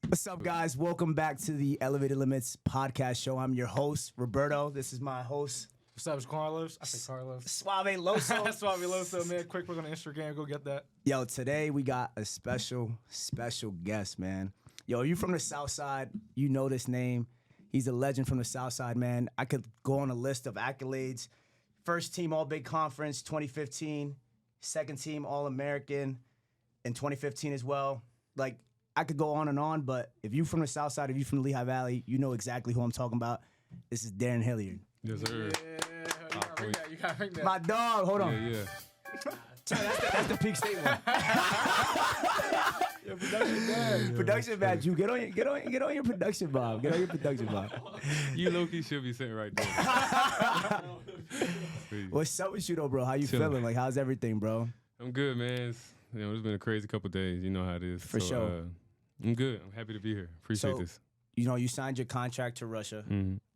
What's up, guys? Welcome back to the Elevated Limits podcast show. I'm your host, Roberto. This is my host, What's up, it's Carlos? I say Carlos. Suave Loso. Suave Loso, man. Quick, we're on Instagram. Go get that. Yo, today we got a special guest, man. Yo, you from the South Side, you know this name. He's a legend from the South Side, man. I could go on a list of accolades. First team All-Big Conference 2015, second team All-American in 2015 as well. Like, I could go on, but if you from the South Side, if you from the Lehigh Valley, you know exactly who I'm talking about. This is Darrun Hilliard. Yes, sir. Yeah, you gotta ring that. My dog, hold on. Yeah. That's the Peak State one. Yeah, production bad. Production badge, you get on your production vibe. Get on your production vibe. You low-key should be sitting right there. What's up with you though, bro? How you Chillin'. feeling? Like, how's everything, bro? I'm good, man. It's been a crazy couple days. You know how it is. For sure. I'm good. I'm happy to be here. Appreciate So- this. You know, you signed your contract to Russia,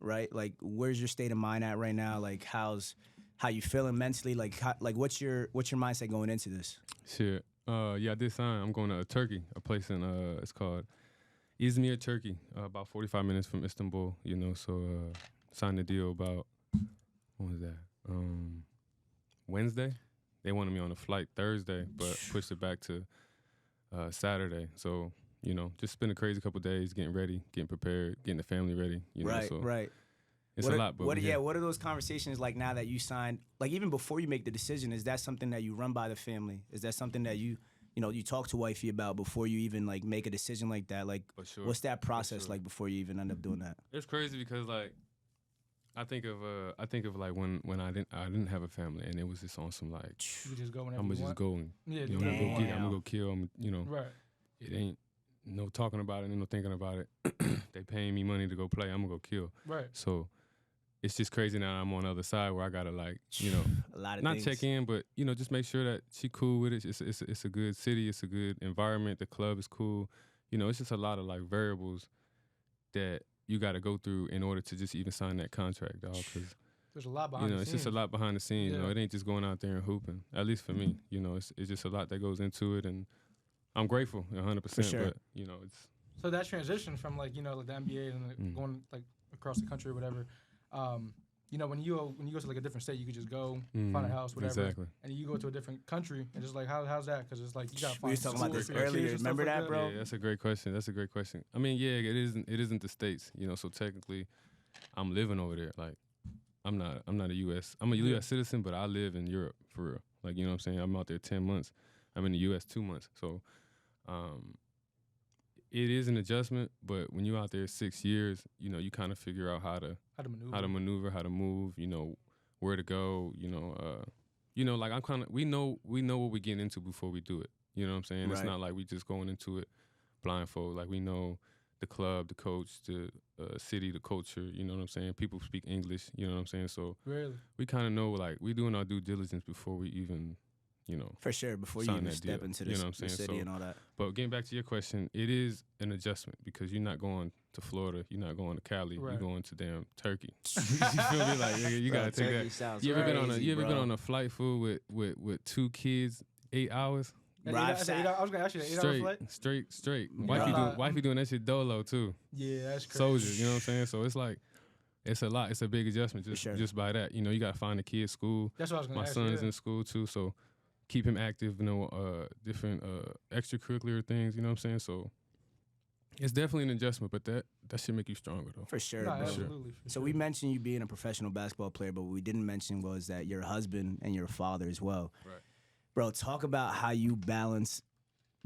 right? Like, where's your state of mind at right now? Like, how you feeling mentally? Like, what's your mindset going into this? Shit. Yeah, I did sign. I'm going to Turkey, a place in it's called Izmir, Turkey, about 45 minutes from Istanbul. You know, so signed the deal about when was that? Wednesday. They wanted me on a flight Thursday, but pushed it back to Saturday. So, you know, just spend a crazy couple days getting ready, getting prepared, getting the family ready. You know, Right. It's What a are- lot, but what we here. are those conversations like now that you signed? Like, even before you make the decision, is that something that you run by the family? Is that something that you talk to wifey about before you even like make a decision like that? Like, For sure. what's that process sure. like before you even end up doing that? It's crazy because like I think of like when I didn't have a family and it was just on some like You just go whenever I'm you gonna just want. go and Yeah, you know, I'm gonna go get it, I'm Damn. gonna go kill. You know, Right. it ain't no talking about it, ain't no thinking about it. They paying me money to go play. I'm gonna go kill. Right. So it's just crazy now. I'm on the other side where I gotta like you know A lot of not things. check in, but you know just make sure that she cool with it. It's a good city. It's a good environment. The club is cool. You know, it's just a lot of like variables that you got to go through in order to just even sign that contract, dog. Because There's a lot you behind know the it's scenes. just a lot behind the scenes. You know, Yeah. it ain't just going out there and hooping. At least for me, you know, it's just a lot that goes into it, and I'm grateful, 100%. sure. But you know, it's So that transition from like like the NBA and like, going like across the country or whatever. You know, when you go to like a different state, you could just go find a house, whatever. Exactly. And you go to a different country and just like how's that? Because it's like you gotta We find. was talking about schools this for your earlier. kids and stuff Remember like that, bro? Yeah, that's a great question. I mean, yeah, it isn't the States, you know, so technically I'm living over there. Like I'm not a US. I'm a US citizen, but I live in Europe for real. Like, you know what I'm saying? I'm out there 10 months. I'm in the US 2 months. So it is an adjustment, but when you're out there 6 years, you know, you kind of figure out how to maneuver, how to move, you know, where to go, you know, like we know what we're getting into before we do it. You know what I'm saying? It's Right. not like we just going into it blindfold. Like we know the club, the coach, the city, the culture, you know what I'm saying? People speak English, you know what I'm saying? So Really? we kind of know, like, we doing our due diligence before we even, you know. For sure, before you Sign even that step deal. into You the, know what I'm the saying? city So- and all that. But getting back to your question, it is an adjustment because you're not going to Florida, you're not going to Cali, Right. you're going to damn Turkey. You feel me? Like, nigga, you gotta take Turkey that. sounds You ever been crazy, been bro. on a flight full with 2 kids, 8 hours? And Right, I was gonna ask you that 8-hour flight. Straight. Nah. Wifey doing that shit dolo too. Yeah, that's crazy. Soldiers, you know what I'm saying? So it's like, it's a lot. It's a big adjustment sure. just by that. You know, you gotta find the kid's school. That's what I was gonna My ask son's you. in school too, so keep him active. You know, different extracurricular things. You know what I'm saying? So it's definitely an adjustment, but that should make you stronger though. For sure, Nah, bro. absolutely. for So sure. we mentioned you being a professional basketball player, but what we didn't mention was that you're a husband and you're a father as well. Right. Bro, talk about how you balance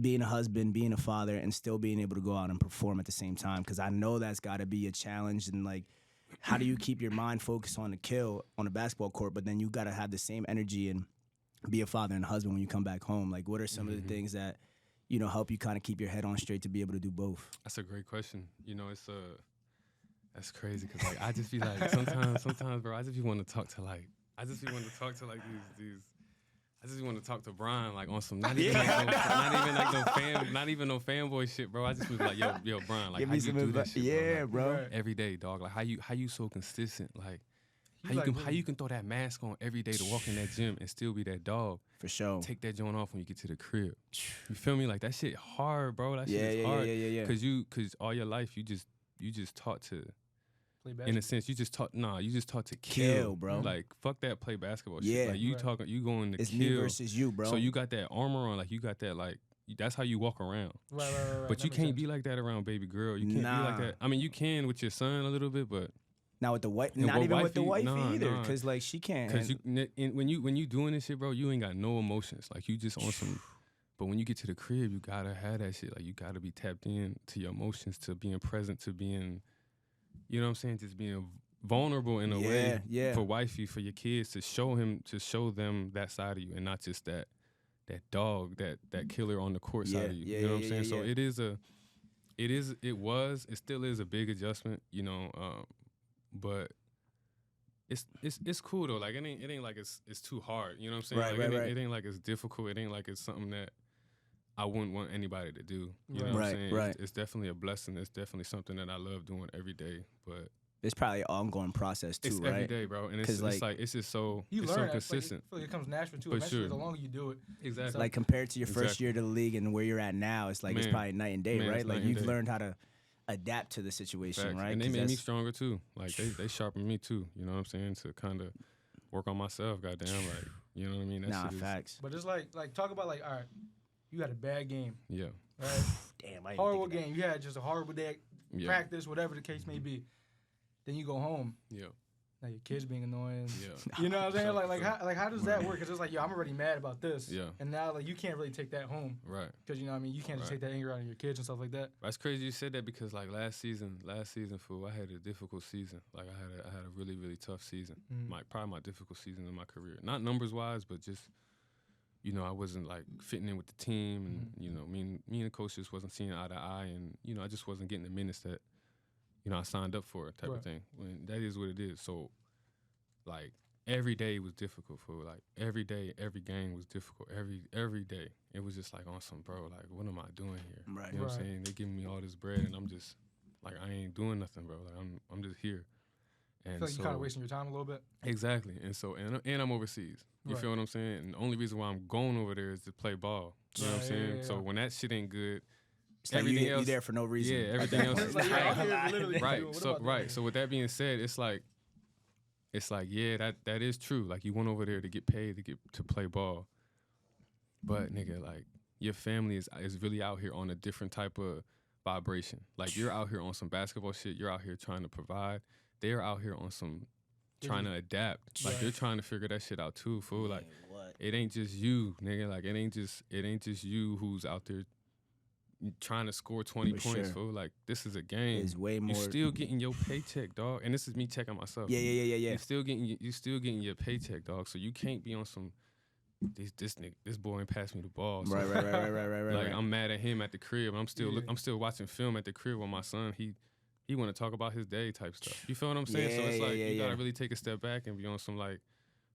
being a husband, being a father, and still being able to go out and perform at the same time. Because I know that's got to be a challenge. And like, how do you keep your mind focused on the kill on the basketball court, but then you got to have the same energy and be a father and a husband when you come back home? Like, what are some of the things that help you kind of keep your head on straight to be able to do both? That's a great question. You know, it's that's crazy because like I just be like sometimes, bro. I just be want to talk to like these. I just want to talk to Brian like on some not even no fanboy shit, bro. I just was like, yo, Brian, like Give how me you some do advice. this shit, bro? Yeah, Like, bro. Right. every day, dog. Like how you so consistent? Like How you can throw that mask on every day to walk in that gym and still be that dog. For sure. Take that joint off when you get to the crib. You feel me? Like that shit hard, bro. That shit is hard. Yeah. Cause all your life you just taught to Play basketball. in a sense, you just taught to kill, bro. Like fuck that play basketball Yeah. shit. Like you going to It's kill. me versus you, bro. So you got that armor on, like you got that like that's how you walk around. Right. But you can't be like that around baby girl. You can't be like that. I mean, you can with your son a little bit, but Now with the wife, And not with even with the wifey, wifey either, nah. because like she can't. because when you doing this shit, bro, you ain't got no emotions. Like you just on some. But when you get to the crib, you gotta have that shit. Like you gotta be tapped in to your emotions, to being present, to being, you know what I'm saying, just being vulnerable in a way for wifey, for your kids, to show them that side of you, and not just that dog, that killer on the court side of you. You know what I'm saying? So it still is a big adjustment, you know, but it's cool though. Like it ain't like it's too hard. You know what I'm saying? It ain't like it's difficult. It ain't like it's something that I wouldn't want anybody to do. You know what I'm saying? Right. It's definitely a blessing. It's definitely something that I love doing every day. But it's probably an ongoing process too, it's right? every day, bro. And it's like it's just so you it's learn so it. consistent. I feel like it comes natural too. For Eventually, sure. the longer you do it, Exactly. Like compared to your first year to the league and where you're at now, it's like it's probably night and day, Man, right? it's Like night and you've day. learned how to adapt to the situation, Facts. right? And they 'Cause made me that's- stronger too. Like they sharpened me too. You know what I'm saying? To kind of work on myself. Goddamn, like you know what I mean? That Nah, shit is- facts. but it's like talk about like, all right, you had a bad game, Yeah. right? Damn, I didn't Horrible think of that. game. You had just a horrible day, Yeah. practice, whatever the case may be. Then you go home. Yeah. Now your kids being annoying. Yeah. You know what I'm saying? Sure, Like how does that work? Because it's like, yo, I'm already mad about this. Yeah. And now like you can't really take that home Right. because you know what I mean. You can't just Right. take that anger out on your kids and stuff like that. That's crazy you said that because like last season, fool, I had a difficult season. Like I had a really, really tough season. Probably my difficult season in my career. Not numbers wise, but just, you know, I wasn't like fitting in with the team, and you know, me and the coach just wasn't seeing eye to eye, and you know, I just wasn't getting the minutes that, you know, I signed up for, type of thing. When that is what it is. So, like every day was difficult, for like every day, every game was difficult. Every day, it was just like on some, bro, like what am I doing here? Right. You know what I'm saying? They giving me all this bread, and I'm just like I ain't doing nothing, bro. Like I'm just here. I And feel like so, you're kind of wasting your time a little bit. exactly. And so and I'm overseas. You Right. feel what I'm saying? And the only reason why I'm going over there is to play ball. You know what I'm saying? Yeah. So when that shit ain't good, It's like everything you else there for no reason. Yeah, everything else It's like, yeah, I'm here literally right. doing- what So about right. that? So with that being said, it's like yeah, that is true. Like you went over there to get paid to play ball, but nigga, like your family is really out here on a different type of vibration. Like you're out here on some basketball shit. You're out here trying to provide. They're out here on some trying to adapt. Like they're trying to figure that shit out too, fool. Like it ain't just you, nigga. Like it ain't just you who's out there trying to score 20 For points, sure. fool. Like this is a game. It's way more. You still getting your paycheck, dog. And this is me checking myself. Yeah. You still getting your paycheck, dog. So you can't be on some this boy ain't passed me the ball. So Right. like I'm mad at him at the crib. And Yeah. I'm still watching film at the crib with my son. He want to talk about his day type stuff. You feel what I'm saying? So it's like you gotta really take a step back and be on some like,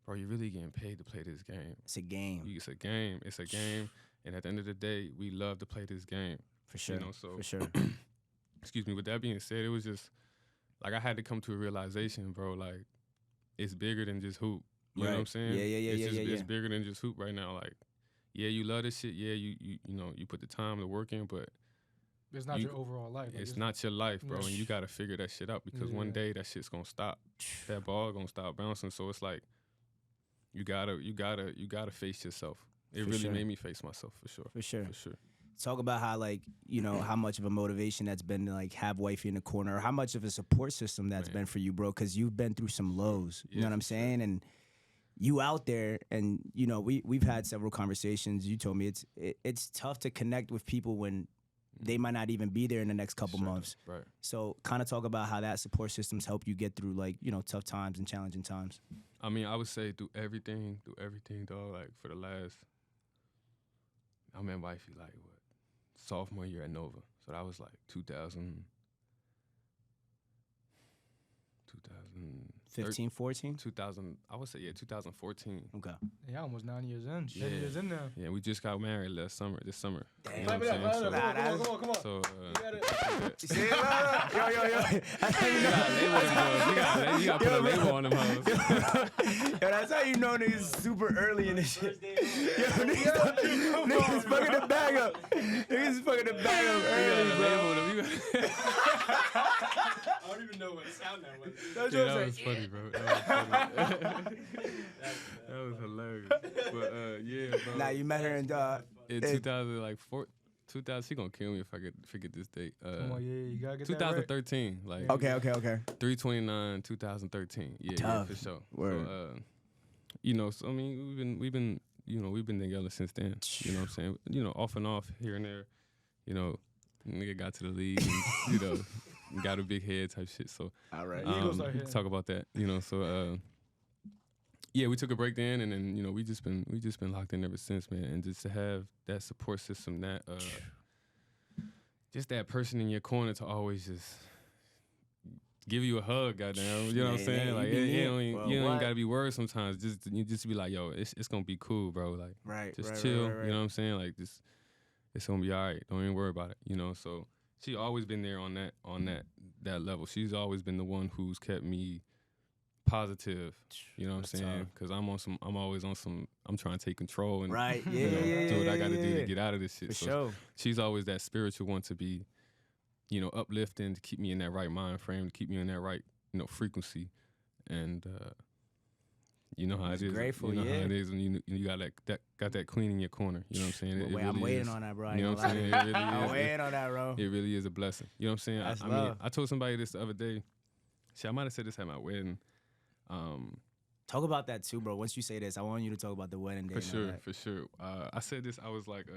bro, you're really getting paid to play this game. It's a game. It's a game. It's a game. And at the end of the day, we love to play this game. For sure. You know, so For sure. excuse me. With that being said, it was just like I had to come to a realization, bro. Like it's bigger than just hoop. You know what I'm saying? It's bigger than just hoop right now. Like, yeah, you love this shit. Yeah, you know you put the time to work in, but It's not your overall life. Like, it's not your life, bro. Yeah. And you gotta figure that shit out because one day that shit's gonna stop. That ball gonna stop bouncing. So it's like you gotta face yourself. It For really sure. made me face myself for sure. For sure. For sure. Talk about how, like, you know, how much of a motivation that's been to, like, have wifey in the corner, or how much of a support system that's been for you, bro, because you've been through some lows. You know what I'm saying? And you out there, and, you know, we've had several conversations. You told me it's tough to connect with people when they might not even be there in the next couple months. Right. So kind of talk about how that support system's helped you get through, like, you know, tough times and challenging times. I mean, I would say through everything, dog. Like for the last, I met wifey like what, sophomore year at Nova. So that was like 2000. 15, 14? 2000, I would say, 2014. Okay. Yeah, almost 9 years in. Yeah. 10 years in now. Yeah, we just got married this summer. Damn. You know what I'm saying? So, Come on. so You got it. See, yo. That's how you know. you gotta put a label on them hoes. Yo, that's how you know niggas super early in this shit. Yo, niggas fucking the bag up. Niggas fucking the bag up early, bro. I don't even know what sound that was. That's Yeah, what I'm that was saying. funny, bro. That was hilarious. But yeah, bro. Nah, you met her in In 2000, she gonna kill me if I forget this date. Come on, yeah, you gotta get that right. 2013, like Okay. 3/29, 2013. Yeah, Tough. for sure. Word. So, so I mean, we've been together since then. You know what I'm saying? Off and off here and there. Nigga got to the league and got a big head type shit. So All right. Eagles are we here. can talk about that. So yeah, we took a break then, and then we just been locked in ever since, man. And just to have that support system, that just that person in your corner to always just give you a hug, goddamn. You know what I'm saying? Yeah, Like you you ain't gotta be worried sometimes. Just be like, yo, it's gonna be cool, bro. Like Right. just chill. You know what I'm saying? Like just it's gonna be all right. Don't even worry about it. So she always been there on that level. She's always been the one who's kept me positive. You know what I'm That's saying? tough. Because I'm trying to take control and Right. do Yeah. what I gotta do to get out of this shit. For So sure. she's always that spiritual one to be, uplifting, to keep me in that right mind frame, to keep me in that right, frequency. And you know how it is. Grateful, you know yeah. how it is when you got that queen in your corner. You know what I'm saying? It Wait, really I'm waiting is. on that, bro. I You know ain't what I'm gonna saying? lie. It really I'm is. waiting on that, bro. It really is a blessing. You know what I'm saying? That's I mean, love. I told somebody this the other day. Shit, I might have said this at my wedding. Talk about that too, bro. Once you say this, I want you to talk about the wedding day. For and all sure, that. for sure. I said this. I was like,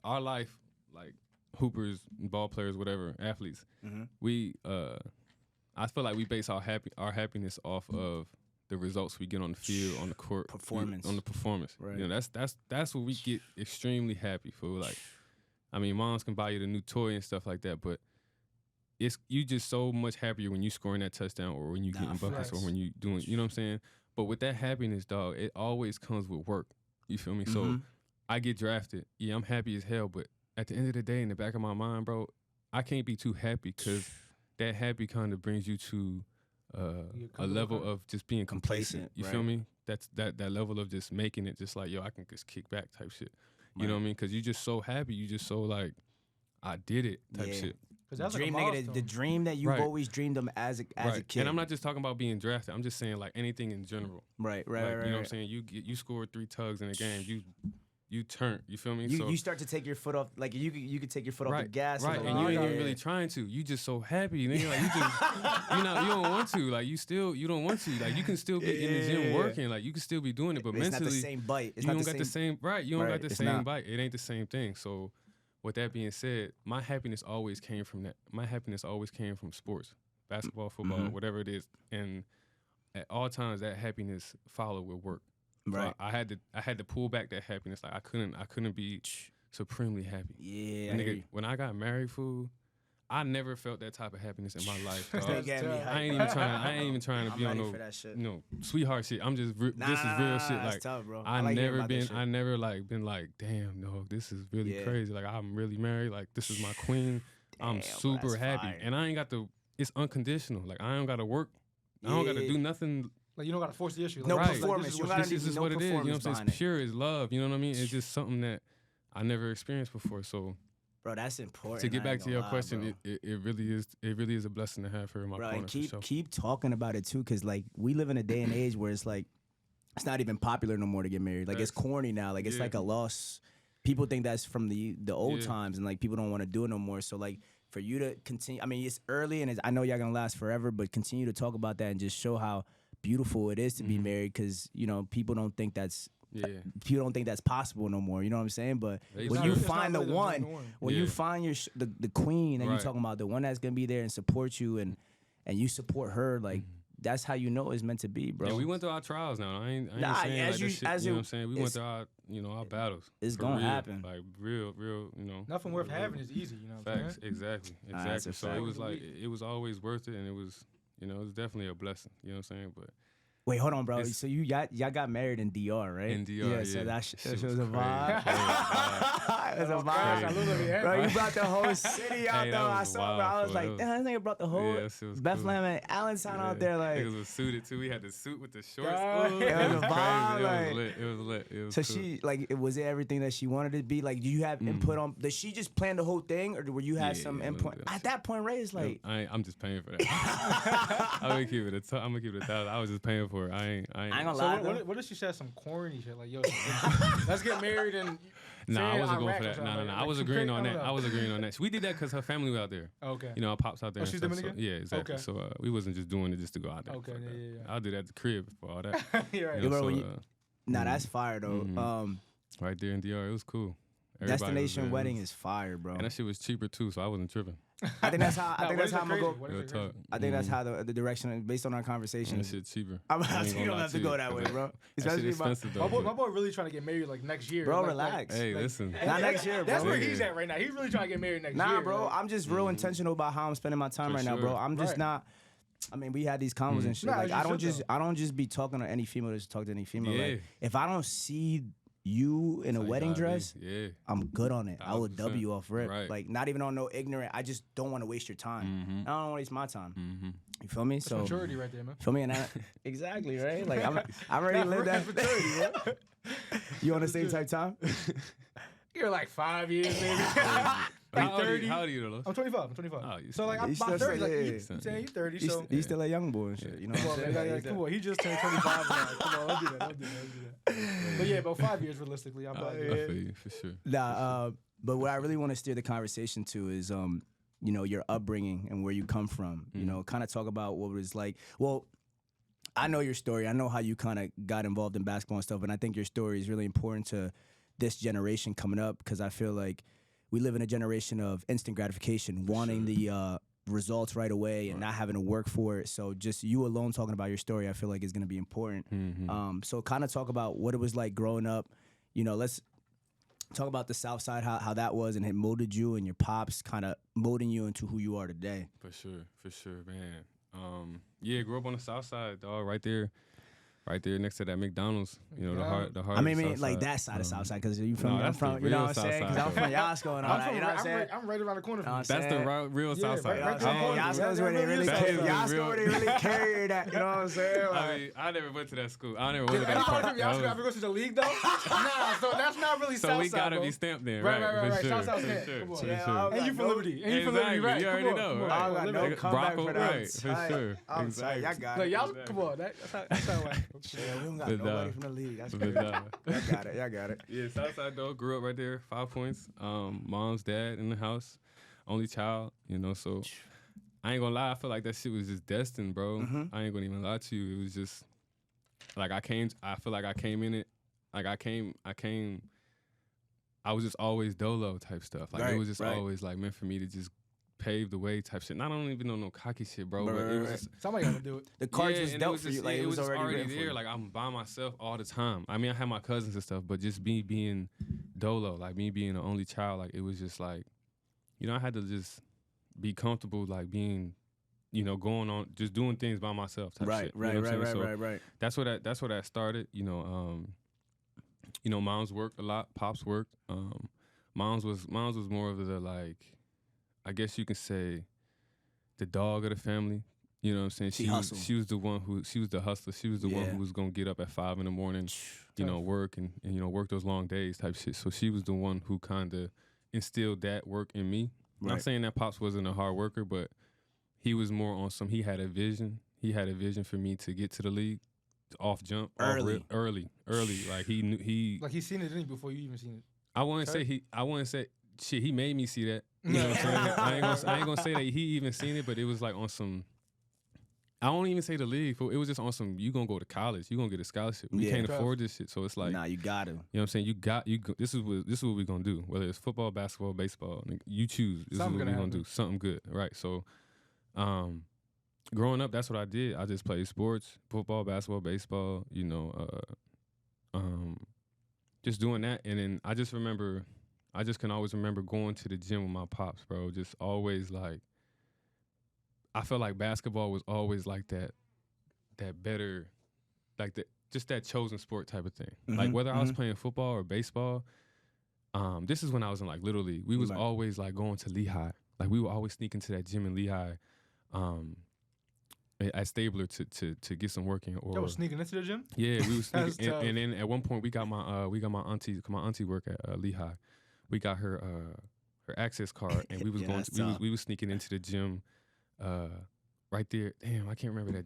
our life, like hoopers, ball players, whatever, athletes. Mhm. We, I feel like we base our happiness off of the results we get on the field, on the court, Performance. on the performance. Right. That's where we get extremely happy for. Like, I mean, moms can buy you the new toy and stuff like that, but you just so much happier when you scoring that touchdown or when you Nah, getting buckets or facts. when you doing, you know what I'm saying? But with that happiness, dog, it always comes with work. You feel me? So Mhm. I get drafted. Yeah, I'm happy as hell, but at the end of the day, in the back of my mind, bro, I can't be too happy because that happy kind of brings you to a level of just being complacent. Complacent, You feel right. me? That's that level of just making it just like, yo, I can just kick back type shit. You know what I mean? Because you just so happy. You just so like, I did it type Yeah. shit. Because that's Dream, like a nigga, milestone. the dream that you've Right. always dreamed of as a kid. And I'm not just talking about being drafted. I'm just saying like anything in general. right, Like, you know what I'm right. saying? You scored 3 tugs in a game. You turn. You feel me? You start to take your foot off, like you could take your foot off the gas. Right, and and you ain't even yeah. really trying to. You just so happy, nigga. Like you don't want to. Like you don't want to. Like you can still be in the gym Yeah. working. Like you can still be doing it, but It's not mentally, the same bite. It's you not don't the got the same. same. Right, you don't Right, got the it's same not. bite. It ain't the same thing. So, with that being said, my happiness always came from that. My happiness always came from sports, basketball, football, Mhm. whatever it is, and at all times that happiness followed with work. So Right. I had to pull back that happiness. Like I couldn't be supremely happy. Yeah. And I hear nigga, you. when I got married, fool, I never felt that type of happiness in my life. dog. They got me I hyped. I ain't even trying to I'm be on ready for that shit. sweetheart shit. I'm just Nah, this is nah, real nah, shit. that's Like tough, bro. I like hearing never about that been shit. I never like been like, damn, no, this is really Yeah. crazy. Like I'm really married. Like this is my queen. I'm Damn, bro, super that's happy, fire. and I ain't got to. It's unconditional. Like I don't got to work. I don't got to Yeah. do nothing. Like you don't gotta force the issue. Like, No this is performance. This is You what gotta This is just no what it is. You know what I'm performance saying? behind It's pure as love. You know what I mean? It's just something that I never experienced before. So Bro, that's important. to get I back ain't to your gonna lie, question, bro. it really is a blessing to have her in my Bro, corner. and for sure. keep talking about it too, because like we live in a day and age where it's like it's not even popular no more to get married. Like it's Facts. corny now. Like it's Yeah. like a loss. People think that's from the old Yeah. times, and like people don't want to do it no more. So like for you to continue, I mean, it's early, and I know y'all gonna last forever, but continue to talk about that and just show how beautiful it is to be Mhm. married, because people don't think that's Yeah. people don't think that's possible no more. You know what I'm saying? But They when not- you it's find the really one, norm. when you Yeah. find the queen, and Right. you talking about the one that's gonna be there and support you, and you support her, like that's how you know it's meant to be, bro. And we went through our trials now. I ain't Nah, saying as like you- this shit, as you know it- what I'm saying? We went through our, our battles. It's for gonna real. happen. Like real, you know. Nothing worth having is easy, you know what I'm Facts, saying? exactly. Nah, that's a So fact. it was like, it was always worth it, and it was, it was definitely a blessing, you know what I'm saying? But Wait, hold on, bro. It's- So y'all got married in DR, right? In DR, So yeah. that Shit was was a vibe. crazy. It's a Oh, gosh, I vibe. love it, Bro, you man. brought the whole city out Hey, there. that I was saw, bro. I wild, was bro. like, That damn, this nigga brought the whole Yeah, that shit was Bethlehem and Allentown out there. Like, Niggas was suited too. We had the suit with the shorts. Yeah. Ooh, It it was was a vibe, crazy. like- It was lit. It was lit. It was so cool. she, like, was it everything that she wanted it to be? Like, do you have input on? Did she just plan the whole thing, or were you had Yeah, some yeah, input? yeah. At that point, Ray is like, I'm just paying for that. I'm gonna keep it I'm gonna keep it 1,000. I was just paying for it. I ain't gonna So lie. what if she said some corny shit like, yo, let's get married and Nah, I say wasn't going Iraq for or that. something No, like no. that. I was Like, agreeing I on don't that. know. I was agreeing on that. We did that because her family was out there. Okay. You know, our pops out there. Oh, and she's stuff, Dominican? So, yeah, exactly. Okay. So we wasn't just doing it just to go out there. Okay, Fuck yeah, that. yeah, yeah. I'll do that at the crib for all that. You're right. You know, bro, so, when you- nah, that's fire though. Mhm. Right there in DR, it was cool. Everybody was Destination there. wedding is fire, bro. And that shit was cheaper too, so I wasn't tripping. I think that's how. I Nah, think what that's is how it I'm gonna crazy? go. What Real is it crazy? talk. I think that's how the direction, based on our And conversation. that shit cheaper. I'm I ain't you gonna don't lie have to to go you, that way, 'cause bro. That shit Especially expensive My though. boy really trying to get married like next year. Bro, Like- relax. Hey, like- listen. Not next year, That's bro. where he's at right now. He's really trying to get married next year. Nah, bro. like- I'm just real intentional about how I'm spending my time For right now, sure. bro. I'm just Right. not. I mean, we had these convos and shit. Nah, like, you I don't should, just, though. I don't just be talking to any female to just talk to any female. Yeah. Like, if I don't see you in a That's how you wedding gotta be. dress, Yeah. I'm good on it. I will 100%. W off rip. Right. Like, not even on no ignorant. I just don't want to waste your time. I don't want to waste my time. Mm-hmm. You feel me? That's So, maturity right there, man. feel me? And exactly, right? Like, I'm ready to live that. Maturity, bro. You on the same type time? You're like 5 years, maybe. How old are 30. you? How old are you, though? I'm 25. I'm 25. Oh, you so like still- I'm You about still 30. Like say- you saying you 30. He's, So he's still a young boy and shit. You know come what on, I'm man. saying? Come on, he just turned 25 now. Come on, don't do that. Don't do that. But yeah, about 5 years realistically. I'm I about feel you for sure. Nah, but what I really want to steer the conversation to is, you know, your upbringing and where you come from. You know, kind of talk about what it was like. Well, I know your story. I know how you kind of got involved in basketball and stuff, and I think your story is really important to this generation coming up because I feel like we live in a generation of instant gratification, wanting the results right away and not having to work for it. So just you alone talking about your story, I feel like is going to be important. So kind of talk about what it was like growing up. You know, let's talk about the South Side, how that was, and it molded you and your pops kind of molding you into who you are today. For sure, man. Yeah, grew up on the South Side, dog. Right there next to that McDonald's. You know, the heart. I of mean, the South like Side. that side of South Side, because you from, no, I'm that's from, the you know real what I'm saying? South Because I'm Side, from Yasco and all that. You know what I'm saying? I'm right around the corner from you. That's That's the real Yeah, South Side. right around the corner. Yasco's where they really That carry. is the Yasco real- where they really carry that. You know what I'm saying? Like, I mean, I never went to that school. I never went to that Anybody part. from That Yasco was- ever go to the league though? Nah, so that's not really So South we Side, gotta bro. be stamped then, Right, right? right. For South sure, Side for stamp. sure, Come on. for Yeah, sure. And you from Liberty. And you from Liberty, right? You already Come on, know, come on, right? I got no Liberty. comeback Brocco, for that. right, for sure. I'm sorry, y'all got Like it. y'all, come on. That's how it went. Yeah, we don't got But, nobody from the league. That's but, crazy. Y'all got it. Y'all got it. Yeah, Southside dog. Grew up right there. 5 points. Mom's dad in the house. Only child. You know, so I ain't gonna lie. I feel like that shit was just destined, bro. I ain't gonna even lie to you. It was just like I feel like I came in it. Like I came. I was just always dolo type stuff. Like it was just always like meant for me to just pave the way type shit. And I don't even know no cocky shit, bro. But it was just, Somebody got to do it. The cards yeah, was and dealt for you. Like it was just already written there. for you. Like I'm by myself all the time. I mean, I had my cousins and stuff, but just me being dolo, like me being the only child, like it was just like, you know, I had to just be comfortable, like being, you know, going on, just doing things by myself. Type shit, you know what I'm saying? So that's where that started. You know, mom's worked a lot, pops worked. Mom's was more of the like, I guess you can say, the dog of the family. You know what I'm saying? She hustled. She was the one she was the hustler. She was the one who was gonna get up at 5 in the morning, you know, work and you know, work those long days type shit. So she was the one who kinda instilled that work in me. Not saying that Pops wasn't a hard worker, but he was more on he had a vision. He had a vision for me to get to the league, off jump, early. Like he knew Like he's seen it, didn't he, before you even seen it? I wouldn't say shit, he made me see that. You know what I'm saying? I ain't gonna say that he even seen it, but it was like on some, I won't even say the league, it was just on some, you gonna go to college, you gonna get a scholarship. We can't afford this shit. So it's like, nah, you got to. you know what I'm saying? This is what we gonna do. Whether it's football, basketball, baseball, you choose. This is what we gonna do. Something good, right? So, growing up, that's what I did. I just played sports, football, basketball, baseball. Just doing that, and then I just can always remember going to the gym with my pops, bro. Just always like, I felt like basketball was always like that better, like just that chosen sport type of thing. Like whether I was playing football or baseball, this is when I was in like Little League. We was always like going to Lehigh. Like we would always sneak into that gym in Lehigh, at Stabler to get some work in. Or Y'all was sneaking into the gym? yeah, we was sneaking. And then at one point we got my auntie. My auntie work at Lehigh. We got her access card, and we was we was sneaking into the gym, right there. Damn, I can't remember that.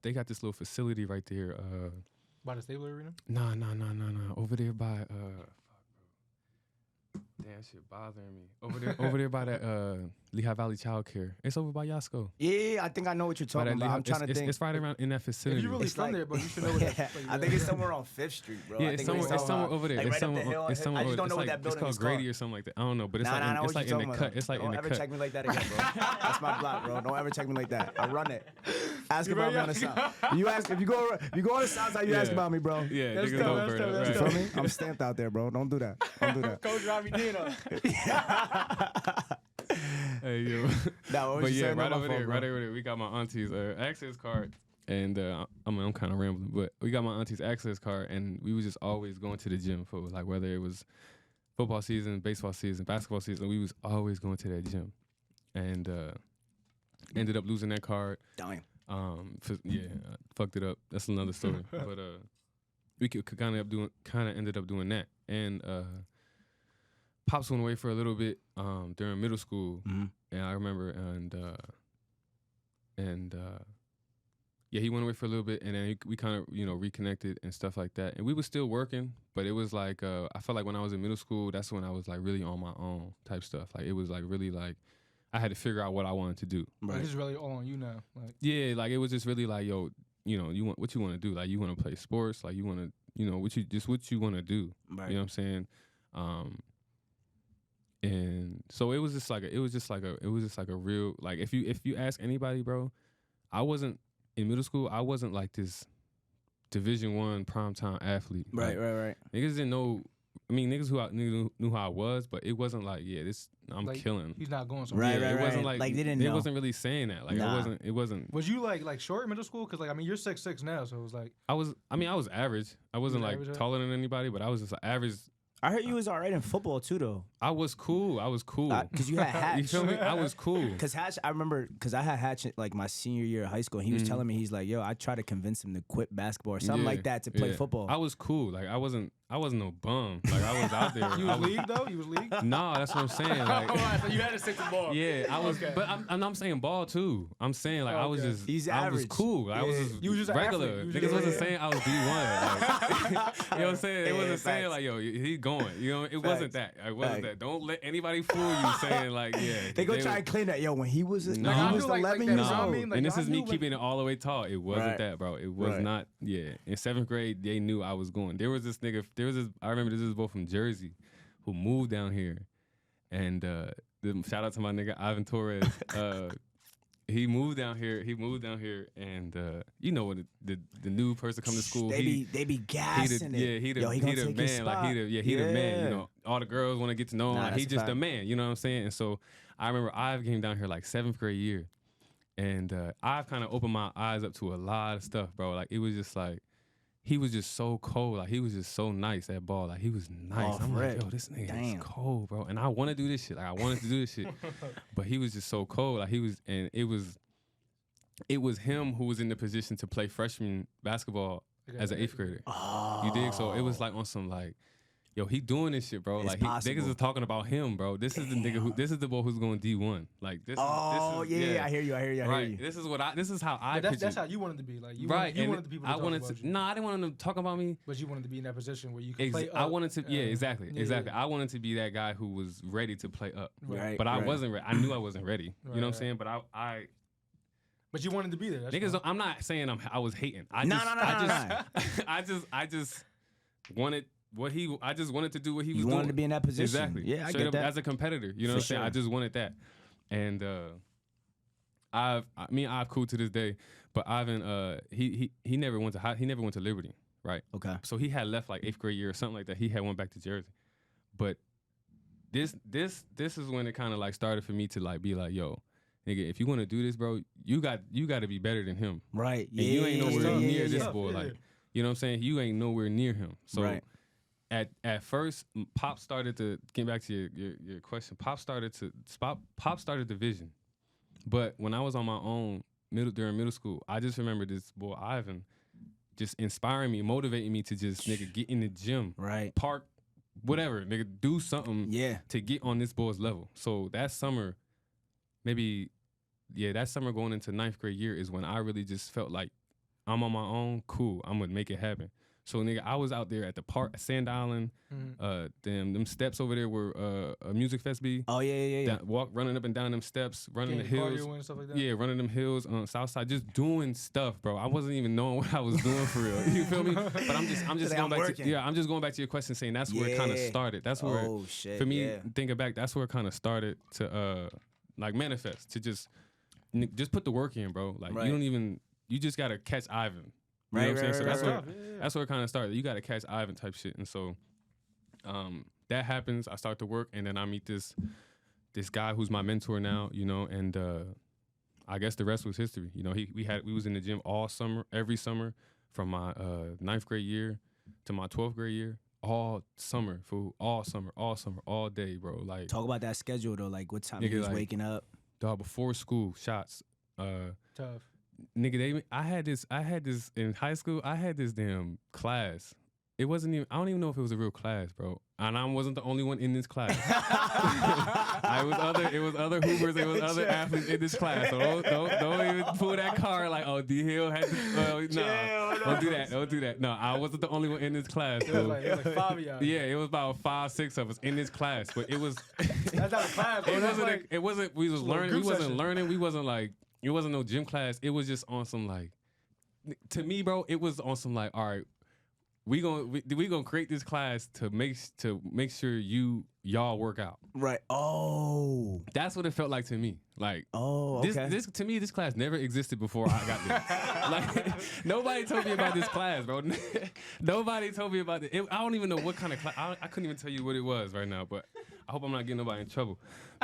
They got this little facility right there. By the Stabler Arena? Nah. Over there by damn, shit bothering me. Over there by that Lehigh Valley Child Care. It's over by Yasco. Yeah, I think I know what you're talking about. I'm trying to think. It's right around in that facility. If you're really from there, but you should know what that's like. I think it's somewhere on 5th Street, bro. Yeah, it's somewhere over there. Like It's right up the somewhere. hill. It's somewhere. I just don't know what It's that building called is Grady called. or something like that. I don't know, but it's Nah, I know it's what like you're in the talking cut. about. It's like in Don't the ever cut. check me like that again, bro. That's my block, bro. Don't ever check me like that. I run it. Ask You about me ready? on the side. You ask if you go on the south side. You ask about me, bro. Yeah, Let's niggas go, don't let's burn go, it, let's You right. feel me? I'm stamped out there, bro. Don't do that. Don't do that. Coach Robbie Dino. Hey yo. Nah, what was But you yeah, saying right about over my there, phone, right bro? over there, we got my auntie's access card, and I'm kind of rambling, but we got my auntie's access card, and we was just always going to the gym for like whether it was football season, baseball season, basketball season, we was always going to that gym, and ended up losing that card. Dying. I fucked it up. That's another story, but we could kind of ended up doing that, and Pops went away for a little bit during middle school, and I remember, yeah, he went away for a little bit, and then we kind of reconnected and stuff like that, and we were still working, but it was like I felt like when I was in middle school, that's when I was like really on my own type stuff. Like it was like really like I had to figure out what I wanted to do. Like, this is really all on you now. Like, Yeah, like it was just really like, yo, you want what you want to do. Like you want to play sports, like you want to, what you want to do. Right. You know what I'm saying? And so it was just like a real, like if you ask anybody, bro, I wasn't in middle school. I wasn't like this Division I primetime athlete. Right. Niggas didn't know. I mean, niggas knew who I was, but it wasn't like, yeah, I'm like, killing. he's not going somewhere. Right, Yeah, right, it wasn't right. like They didn't They know. wasn't really saying that. Like Nah. it wasn't. Was you like short in middle school? Because like I mean you're 6'6" now, so it was like I was average. I wasn't was like average, huh? taller than anybody, but I was just like average. I heard you was all right in football too, though. I was cool. Because you had Hatch. You feel me? I was cool. Because Hatch, I remember, because I had Hatch like my senior year of high school, and he was telling me, he's like, yo, I tried to convince him to quit basketball or something like that to play football. I was cool. Like I wasn't no bum. Like I was out there. you was league though. You was league. No, that's what I'm saying. Like, Alright, so you had to stick to ball. yeah, I was. Okay. But I'm saying ball too. I'm saying like I was Okay. just. He's I was average. cool. I was Yeah. just You was just an regular. athlete. You was Niggas just- wasn't saying I was D1. Like, you know what I'm saying? It Yeah, wasn't saying facts. like, yo, he going. You know, it wasn't that. It wasn't Facts. that. Don't let anybody fool you saying like, yeah. They go try were- and claim that, yo, when he was, No. when I he was feel like 11 that, years you know what I old. mean? Like, and this I is me knew when- keeping it all the way tall. It wasn't Right. that, bro. It was Right. not. Yeah. In 7th grade, they knew I was going. There was this nigga. I remember this was both from Jersey, who moved down here, and shout out to my nigga Ivan Torres. He moved down here. And you know when the new person come to school, They be gassing it. he Yo, the gonna man. take his Like spot. he the man. You know, all the girls want to get to know him. Nah, Like, that's he a just the fact. man. You know what I'm saying? And so I remember Ive came down here like 7th grade year, and I've kind of opened my eyes up to a lot of stuff, bro. Like it was just like he was just so cold. Like he was just so nice at ball. Like he was nice. Off I'm rip. like, yo, this nigga Damn. is cold, bro. And I want to do this shit. Like I wanted to do this shit, but he was just so cold. Like he was, and it was him who was in the position to play freshman basketball as an 8th grader. Oh. You dig? So it was like on some like, yo, he doing this shit, bro. It's Like possible. niggas is talking about him, bro. This is the nigga this is the boy who's going D1. Like this. Oh, this is, yeah, I hear you. Right. This is how I. But that's pictured- how you wanted to be. Like you right. wanted, you and wanted the people to I talk wanted about to. you. Nah, I didn't want them to talk about me. But you wanted to be in that position where you could play up. I wanted to. Yeah, exactly. yeah, Exactly. yeah. I wanted to be that guy who was ready to play up. Right. But I right. wasn't ready. I knew I wasn't ready. You know what I'm Right. saying? But I But you wanted to be there. That's niggas. fine. I'm not saying I was hating. I No, just, no, no, I no, just, I just wanted what he. I just wanted to do what he was You doing. wanted to be in that position. Exactly. Yeah, I Straight get up that. as a competitor. You know For what I'm saying? sure. I just wanted that. And I've cool to this day, but Ivan, he never went to Liberty, right? Okay. So he had left like 8th grade year or something like that. He had went back to Jersey, but this is when it kind of like started for me to like be like, yo, nigga, if you want to do this, bro, you got to be better than him, Right? and you ain't nowhere near this yeah. boy, Yeah. like, you know what I'm saying? You ain't nowhere near him. So Right. at first, Pop started to get back to your question. Pop started the vision, but when I was on my own during middle school, I just remember this boy Ivan just inspiring me, motivating me to just nigga get in the gym, Right. park, whatever, nigga, do something Yeah. to get on this boy's level. So that summer, that summer going into 9th grade year is when I really just felt like I'm on my own, cool, I'm gonna make it happen. So nigga, I was out there at the park, Sand Island, them steps over there where a music fest be. Oh yeah. Running up and down them steps, running the hills. Cardio and stuff like that. Yeah, running them hills on the south side, just doing stuff, bro. I wasn't even knowing what I was doing for real. You feel me? But I'm just Today going I'm back working. I'm just going back to your question, saying that's where it kind of Yeah. started. That's where Oh shit. for me, yeah. thinking back, that's where it kind of started to like manifest, to just put the work in, bro. Like Right. you just gotta catch Ivan. You Right, know what I'm saying? So right, that's right, where that's where it kind of started. You gotta catch Ivan type shit. And so that happens. I start to work, and then I meet this guy who's my mentor now, you know, and I guess the rest was history. You know, we was in the gym all summer, every summer, from my 9th grade year to my 12th grade year. All summer, fool. All summer, all day, bro. Like, Talk about that schedule though. Like what time Nigga, you was like- waking up? dog, before school, shots. Tough. Nigga, I had this in high school. I had this damn class. It wasn't even. I don't even know if it was a real class, bro. And I wasn't the only one in this class. It was other hoopers. It was other athletes in this class. So don't even pull that card like, oh, D Hill had to. No, don't do that. Don't do that. No, I wasn't the only one in this class. It was like 5 of y'all. Yeah, it was about 5, 6 of us in this class, but it was. That's not a class, bro. It That's wasn't. like, It wasn't. We was a little learning. We group wasn't session. learning. We wasn't like. It wasn't no gym class. It was just on some like. To me, bro, it was on some like. All right, we gonna create this class to make sure y'all work out. Right. Oh. That's what it felt like to me. Like. Oh. Okay. This to me, this class never existed before I got there. Like, nobody told me about this class, bro. Nobody told me about it. I don't even know what kind of class. I couldn't even tell you what it was right now, but I hope I'm not getting nobody in trouble.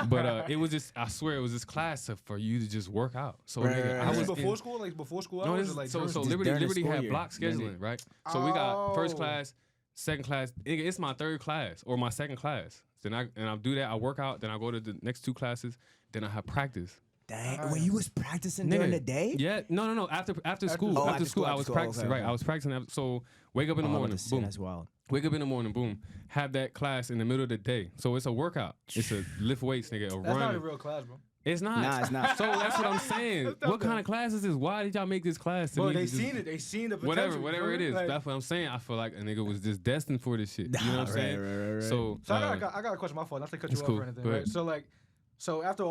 But it was just, I swear, it was this class for you to just work out. So Right, nigga, right, I right. was this is before in- school, like before school No, hours, this or like is, so during- so Just Liberty during the Liberty school had year. block Then scheduling, it- right? So we got first Oh. class, second class. Nigga, it's my third class or my second class. Then I do that. I work out. Then I go to the next 2 classes. Then I have practice. Dang. Wait, you was practicing during Nigga. the day? Yeah, no. After school, Oh, after after school, school, I after was school. practicing. Okay, Right, okay. I was practicing. So wake up in the Oh, I was morning, about to say, boom. that's wild. Wake up in the morning, boom. Have that class in the middle of the day. So it's a workout. It's a lift weights, nigga. A That's not a run. real class, bro. It's not. Nah, it's not. So that's what I'm saying. That's not What kind of class is this? Why did y'all make this class? To Bro, me they to just- seen it. They seen the potential. Whatever it is. Like, That's what I'm saying. I feel like a nigga was just destined for this shit. You know what I'm Right, saying? right. So, So I got a question. My fault. Not to cut you It's off cool. or anything. Go Right? ahead. So like, so after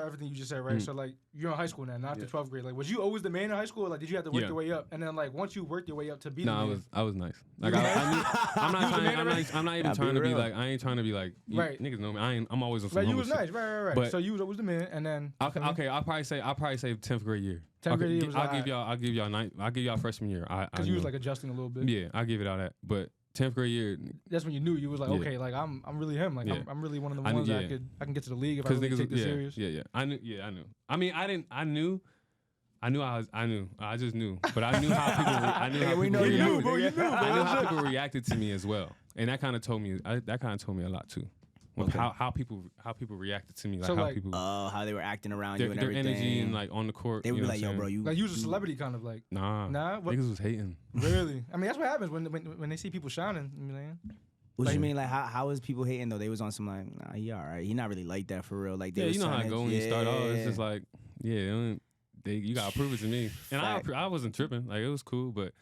everything you just said, right? Mm. So like, you're in high school now, not after 12th grade. Like, was you always the man in high school? Or, like, did you have to work Yeah. your way up? And then like, once you worked your way up to be no, the man, I was nice. Like I'm not even Yeah, trying be to be real. like. I ain't trying to be like. Right. Niggas know me. I'm always on some like you humble was shit. nice, right. But- So you was always the man, and then Okay, I'll probably say 10th grade year. 10th grade year Okay, was I'll give y'all freshman year. because you was like adjusting a little bit. yeah, I'll give it all that. But 10th grade year, That's when you knew you was like, Yeah. okay, like I'm really him. Like Yeah. I'm really one of the I knew- ones that yeah. I can get to the league if I because really niggas, take this serious. yeah. I knew. I mean, I knew. I just knew. But I knew how people. I knew how we people know you reacted. knew, bro. You knew, I knew how people reacted to me as well, and that kind of told me. That kind of told me a lot too. With Okay. how people reacted to me, like So, how like, people How they were acting around their, you and their everything. energy and like on the court. they would you be know like, what yo, I'm bro, saying? you Like you was a celebrity kind of like. Nah, What, niggas was hating. really? I mean, that's what happens when they see people shining. You know what I mean? What like- you mean? Like, how is people hating though? They was on some like, nah, he all right. He not really like that for real. Like, they Yeah, was you know how trying it to- go when you start off. It's Yeah. just like, you gotta prove it to me, and Fact. I wasn't tripping. Like it was cool, but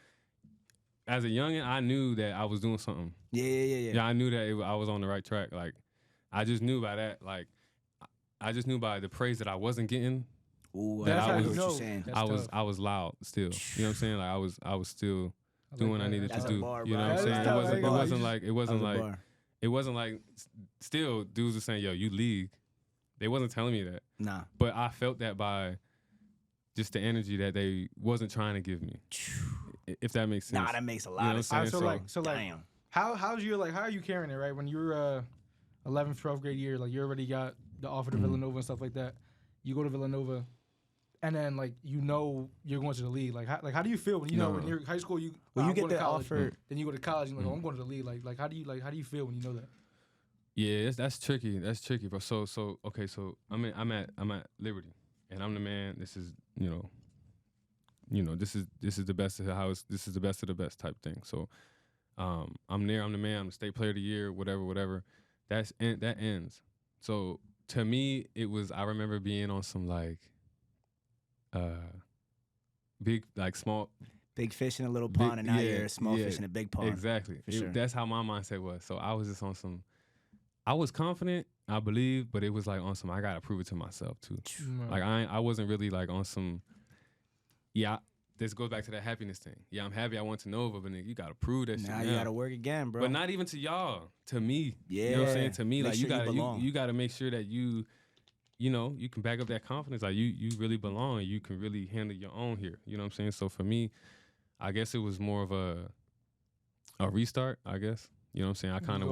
as a youngin, I knew that I was doing something. Yeah. Yeah, I knew that I was on the right track. Like I just knew by that. Like I just knew by the praise that I wasn't getting. Ooh, That I I know was- what you're saying. That's tough. I was loud still. You know what I'm saying? Like I was still doing what I needed That's to a do. bar, you know bro. what I'm That saying? is tough. It Like, wasn't you like That was a bar. it wasn't like still dudes were saying, yo, you league. They wasn't telling me that. Nah. But I felt that by just the energy that they wasn't trying to give me. If that makes sense. Nah, that makes a You lot know of what sense. I'm saying? So like, Damn. how's your like, how are you carrying it, right? When you were 11th, 12th grade year, like you already got the offer to Villanova and stuff like that. You go to Villanova, and then like you're going to the league. Like how do you feel when you know when you're in high school? When you I'm get going to the college, offer, then you go to college and like, oh, I'm going to the league. Like how do you feel when you know that? Yeah, that's tricky. That's tricky, bro. So okay, so I'm at Liberty, and I'm the man. This is this is the best of the house. This is the best of the best type thing. So I'm there. I'm the man. I'm the state player of the year. Whatever. That ends. So to me, it was. I remember being on some like big small. big fish in a little pond, and now you're a small yeah, fish in a big pond. Exactly. For sure. That's how my mindset was. So I was just on some. I was confident, I believe, but it was like on some. I gotta prove it to myself too. Like I wasn't really like on some. Yeah, this goes back to that happiness thing. Yeah, I'm happy I went to Nova, but nigga, you gotta prove that shit. Now you gotta work again, bro. But not even to y'all, to me. Yeah. You know what I'm saying? To me, Make like sure you gotta make sure that you can back up that confidence. Like you really belong. You can really handle your own here. You know what I'm saying? So for me, I guess it was more of a restart, I guess. You know what I'm saying? I kind of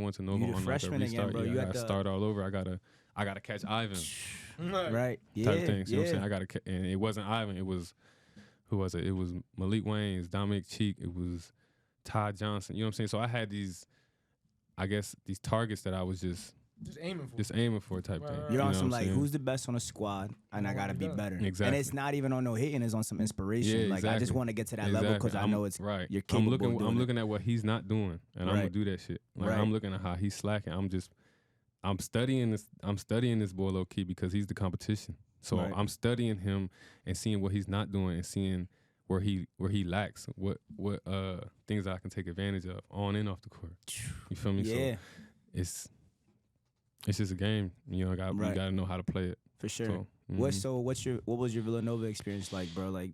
went to Nova You the on like a freshman restart. again, bro. Yeah, You I had gotta to- start all over. I gotta catch Ivan right? Yeah. type thing. You know what I'm yeah. saying? And it wasn't Ivan. It was who was it? It was Malik Waynes, Dominic Cheek. It was Todd Johnson. You know what I'm saying? So I had these targets that I was just aiming for type Right, thing. right, You're You on know some what I'm like saying? who's the best on the squad, and I What gotta have be you done? better. Exactly. And it's not even on no hitting; it's on some inspiration. Yeah, Like I just exactly. want to get to that level because I know it's right. you're capable. of doing I'm it. looking at what he's not doing, and I'm gonna Right. do that shit. Like Right. I'm looking at how he's slacking. I'm studying this. I'm studying this boy low key because he's the competition. So Right. I'm studying him and seeing what he's not doing and seeing where he lacks. What things I can take advantage of on and off the court. You feel me? Yeah, So it's just a game. You know, you Right. gotta know how to play it. for sure. So, What was your Villanova experience like, bro? Like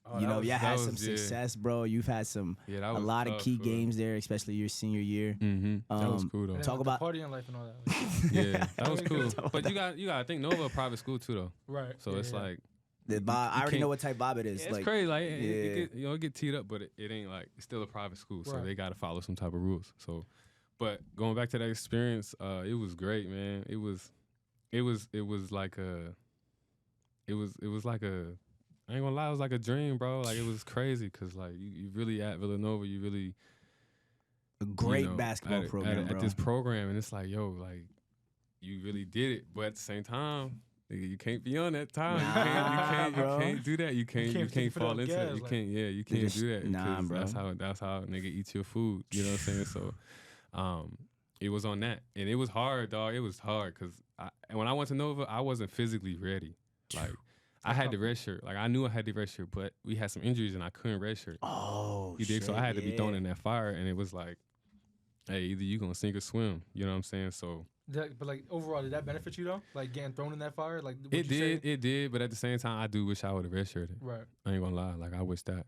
Oh, you that know, was- you that had was- some yeah. success, bro. You've had some Yeah, that a was lot of tough, key bro. games there, especially your senior year. Mm-hmm. That was Um, cool though. And then Talk with the about- partying life and all that. Yeah, that was cool. Talk about But you got to think Nova a private school too though. Right. So yeah, it's yeah. like The vibe, I already can't- know what type vibe it is. it's like crazy. Like yeah. it get teed up, but it ain't like it's still a private school, so Right. they got to follow some type of rules. So, but going back to that experience, it was great, man. It was like I ain't gonna lie, it was like a dream, bro. Like it was crazy because like you really at Villanova, you really a great you know, basketball at, program, at bro. this program, and it's like yo, like you really did it, but at the same time. Nigga, you can't be on that time. Nah, you bro. can't do that. You can't keep fall putting into up it. gas, You like- can't. Yeah, you can't just- do that. nah, because bro. That's how a nigga eats your food. You know what I'm saying? So, it was on that, and it was hard, dog. It was hard because when I went to Nova, I wasn't physically ready. Like I had the red shirt. Like I knew I had the red shirt, but we had some injuries and I couldn't red shirt. Oh, You dig? So shit, I had to be yeah. thrown in that fire, and it was like, hey, either you gonna sink or swim. You know what I'm saying? So. But like overall, did that benefit you though? Like getting thrown in that fire? Like would It you say- did, but at the same time, I do wish I would have redshirted. Right. I ain't gonna lie, like I wish I'd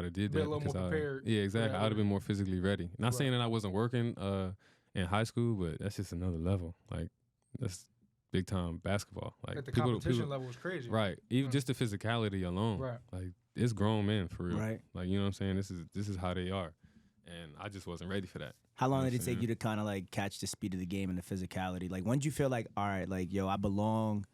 have did Be a that little more because prepared yeah, for exactly. that I would have later. been more physically ready. Not Right. saying that I wasn't working in high school, but that's just another level. Like that's big time basketball. Like Like the competition level was crazy. right? Even Mm. just the physicality alone, Right. Like it's grown men for real, Right. Like you know what I'm saying? This is how they are, and I just wasn't ready for that. How long You know did it what I'm take saying? you to kind of like catch the speed of the game and the physicality? Like when did you feel like, all right, like yo, I belong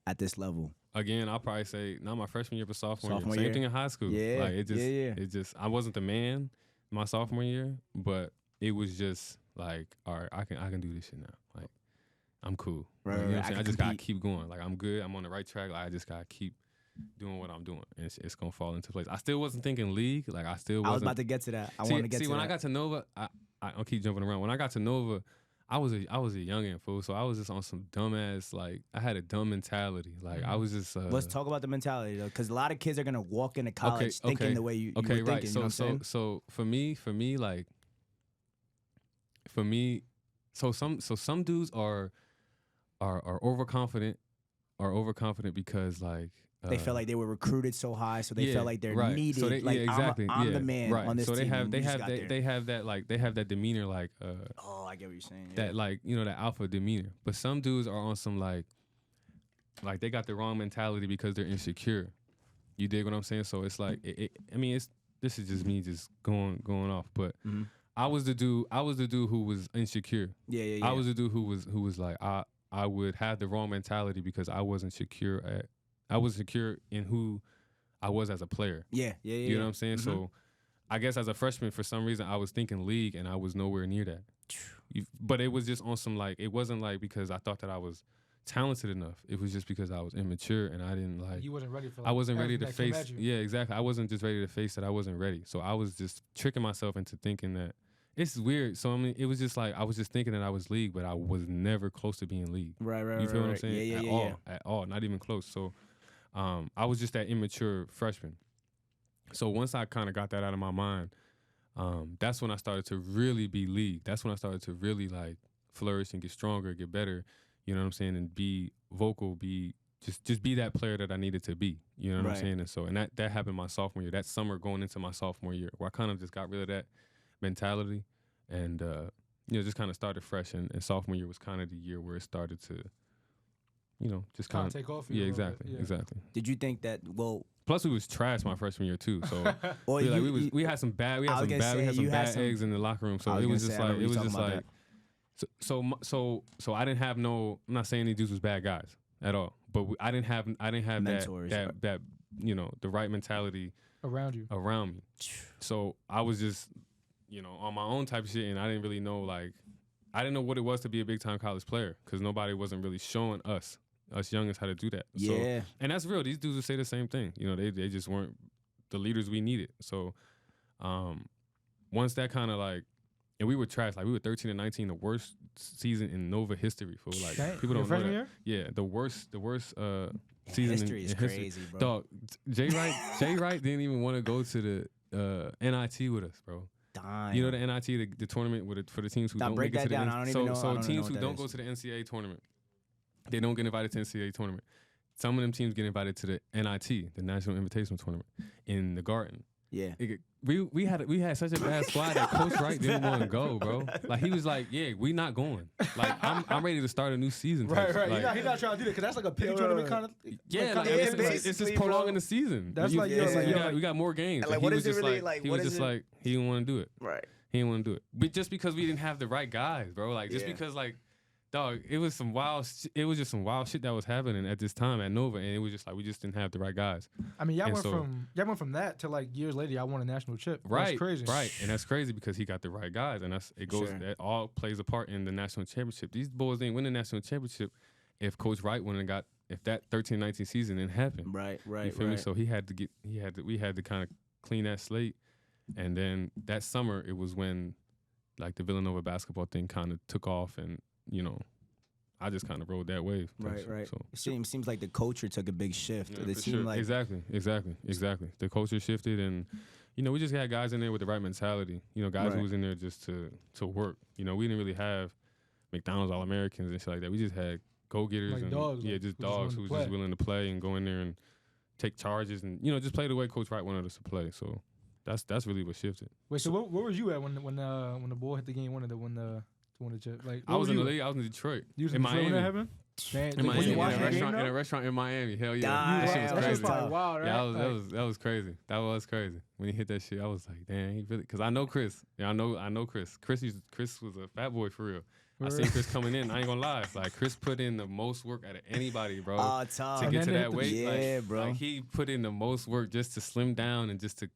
at this level? Again, I'll probably say not my freshman year, but sophomore Sophomore year. year? Same thing in high school. Yeah, like yeah. it just I wasn't the man my sophomore year, but it was just like, all right, I can do this shit now. Like I'm cool. Right, Like, you know right, what I'm I saying? I can just gotta compete. keep going. Like I'm good. I'm on the right track. Like I just gotta keep doing what I'm doing, and it's gonna fall into place. I still wasn't thinking league. Like I still wasn't. I was about to get to that. I see, want to get see to when that. I got to Nova, I'll keep jumping around. When I got to Nova, I was a youngin' fool, so I was just on some dumbass, like I had a dumb mentality. Like I was just Let's talk about the mentality though, because a lot of kids are gonna walk into college thinking okay. the way you okay, were right. thinking. So you know what I'm saying? so for me, like some dudes are overconfident, because like They felt like they were recruited so high, so they yeah, felt like they're right. needed. So they, like yeah, exactly. I'm yeah, the man right. on this so they team. have and they you just have got they, there. they have that like they have that demeanor like Oh, I get what you're saying. Yeah. that like that alpha demeanor. But some dudes are on some like like they got the wrong mentality because they're insecure. You dig what I'm saying? So it's like, I mean, this is just me just going off, but I was the dude who was insecure. Yeah. I was the dude who was like, I would have the wrong mentality because I wasn't secure in who I was as a player. Yeah. You know what I'm saying? So I guess as a freshman, for some reason, I was thinking league and I was nowhere near that. But it was just on some like, it wasn't like because I thought that I was talented enough. It was just because I was immature and I didn't like. You wasn't ready for. I wasn't ready to everything that face. came at you. Yeah, exactly. I wasn't just ready to face that I wasn't ready. So I was just tricking myself into thinking that it's weird. So I mean, it was just like I was just thinking that I was league, but I was never close to being league. Right. You feel what I'm saying? Yeah. At all, not even close. So I was just that immature freshman. So once I kind of got that out of my mind, that's when I started to really be league. That's when I started to really like flourish and get stronger, get better. You know what I'm saying? And be vocal, just be that player that I needed to be. You know what I'm saying? And so, and that happened my sophomore year. That summer going into my sophomore year, where I kind of just got rid of that mentality and just kind of started fresh. And sophomore year was kind of the year where it started to, just kind of take off. Yeah, exactly. Did you think that? Well, plus we was trash my freshman year too. So or we had some bad eggs in the locker room. So it was just like. So I didn't have no. I'm not saying these dudes was bad guys at all, but I didn't have mentors, that the right mentality around me. So I was just on my own type of shit, and I didn't really know I didn't know what it was to be a big time college player because nobody wasn't really showing us youngins how to do that. Yeah, so, and that's real. These dudes would say the same thing. They just weren't the leaders we needed. So once that kind of and we were trash. We were 13-19, the worst season in Nova history. For people don't know that. Year? Yeah, the worst season history is crazy, bro. Dog, Jay Wright didn't even want to go to the NIT with us, bro. Damn. You know the NIT, the tournament for the teams who don't break make it that to the down. I don't even know. So I don't teams know who don't go to the NCAA tournament, they don't get invited to the NCAA tournament. Some of them teams get invited to the NIT, the National Invitational Tournament, in the Garden. Yeah. We had such a bad squad that Coach Wright didn't want to go, bro. He was like, yeah, we not going. I'm ready to start a new season. Right. He's not trying to do that because that's like a pity tournament kind of. Yeah, it's just prolonging the season. That's we got more games. And what is it really like? He was just like he didn't want to do it. Right. He didn't want to do it. But just because we didn't have the right guys, bro. Because dog, it was some wild. It was just some wild shit that was happening at this time at Nova, and it was just we just didn't have the right guys. I mean, y'all went from that to years later, y'all won a national chip. Right, that's crazy. Right, and that's crazy because he got the right guys, and that all plays a part in the national championship. These boys didn't win the national championship if Coach Wright wouldn't have got if that 13-19 season didn't happen. Right. You feel me? So we had to kind of clean that slate, and then that summer it was when the Villanova basketball thing kind of took off, and I just kind of rode that wave. Right. So it seems like the culture took a big shift. Yeah, it seemed like exactly. The culture shifted, and we just had guys in there with the right mentality. Guys who was in there just to work. We didn't really have McDonald's All-Americans and shit like that. We just had go-getters and dogs, just dogs who was just willing to play and go in there and take charges and just play the way Coach Wright wanted us to play. So that's really what shifted. Wait, so where was you at when the ball hit the game winner to win the chip? I was in the league. I was in Detroit. You was in Miami? Miami. When that happened? Man, in Miami, in a restaurant in Miami. Hell yeah, that shit was was crazy. probably wild, right? Yeah, that was crazy. That was crazy. When he hit that shit, I was like, damn, he really. Because I know Chris. Yeah, I know Chris. Chris was a fat boy for real. I seen Chris coming in. I ain't gonna lie. Chris put in the most work out of anybody, bro. To get to that weight. Yeah, bro. He put in the most work just to slim down and just to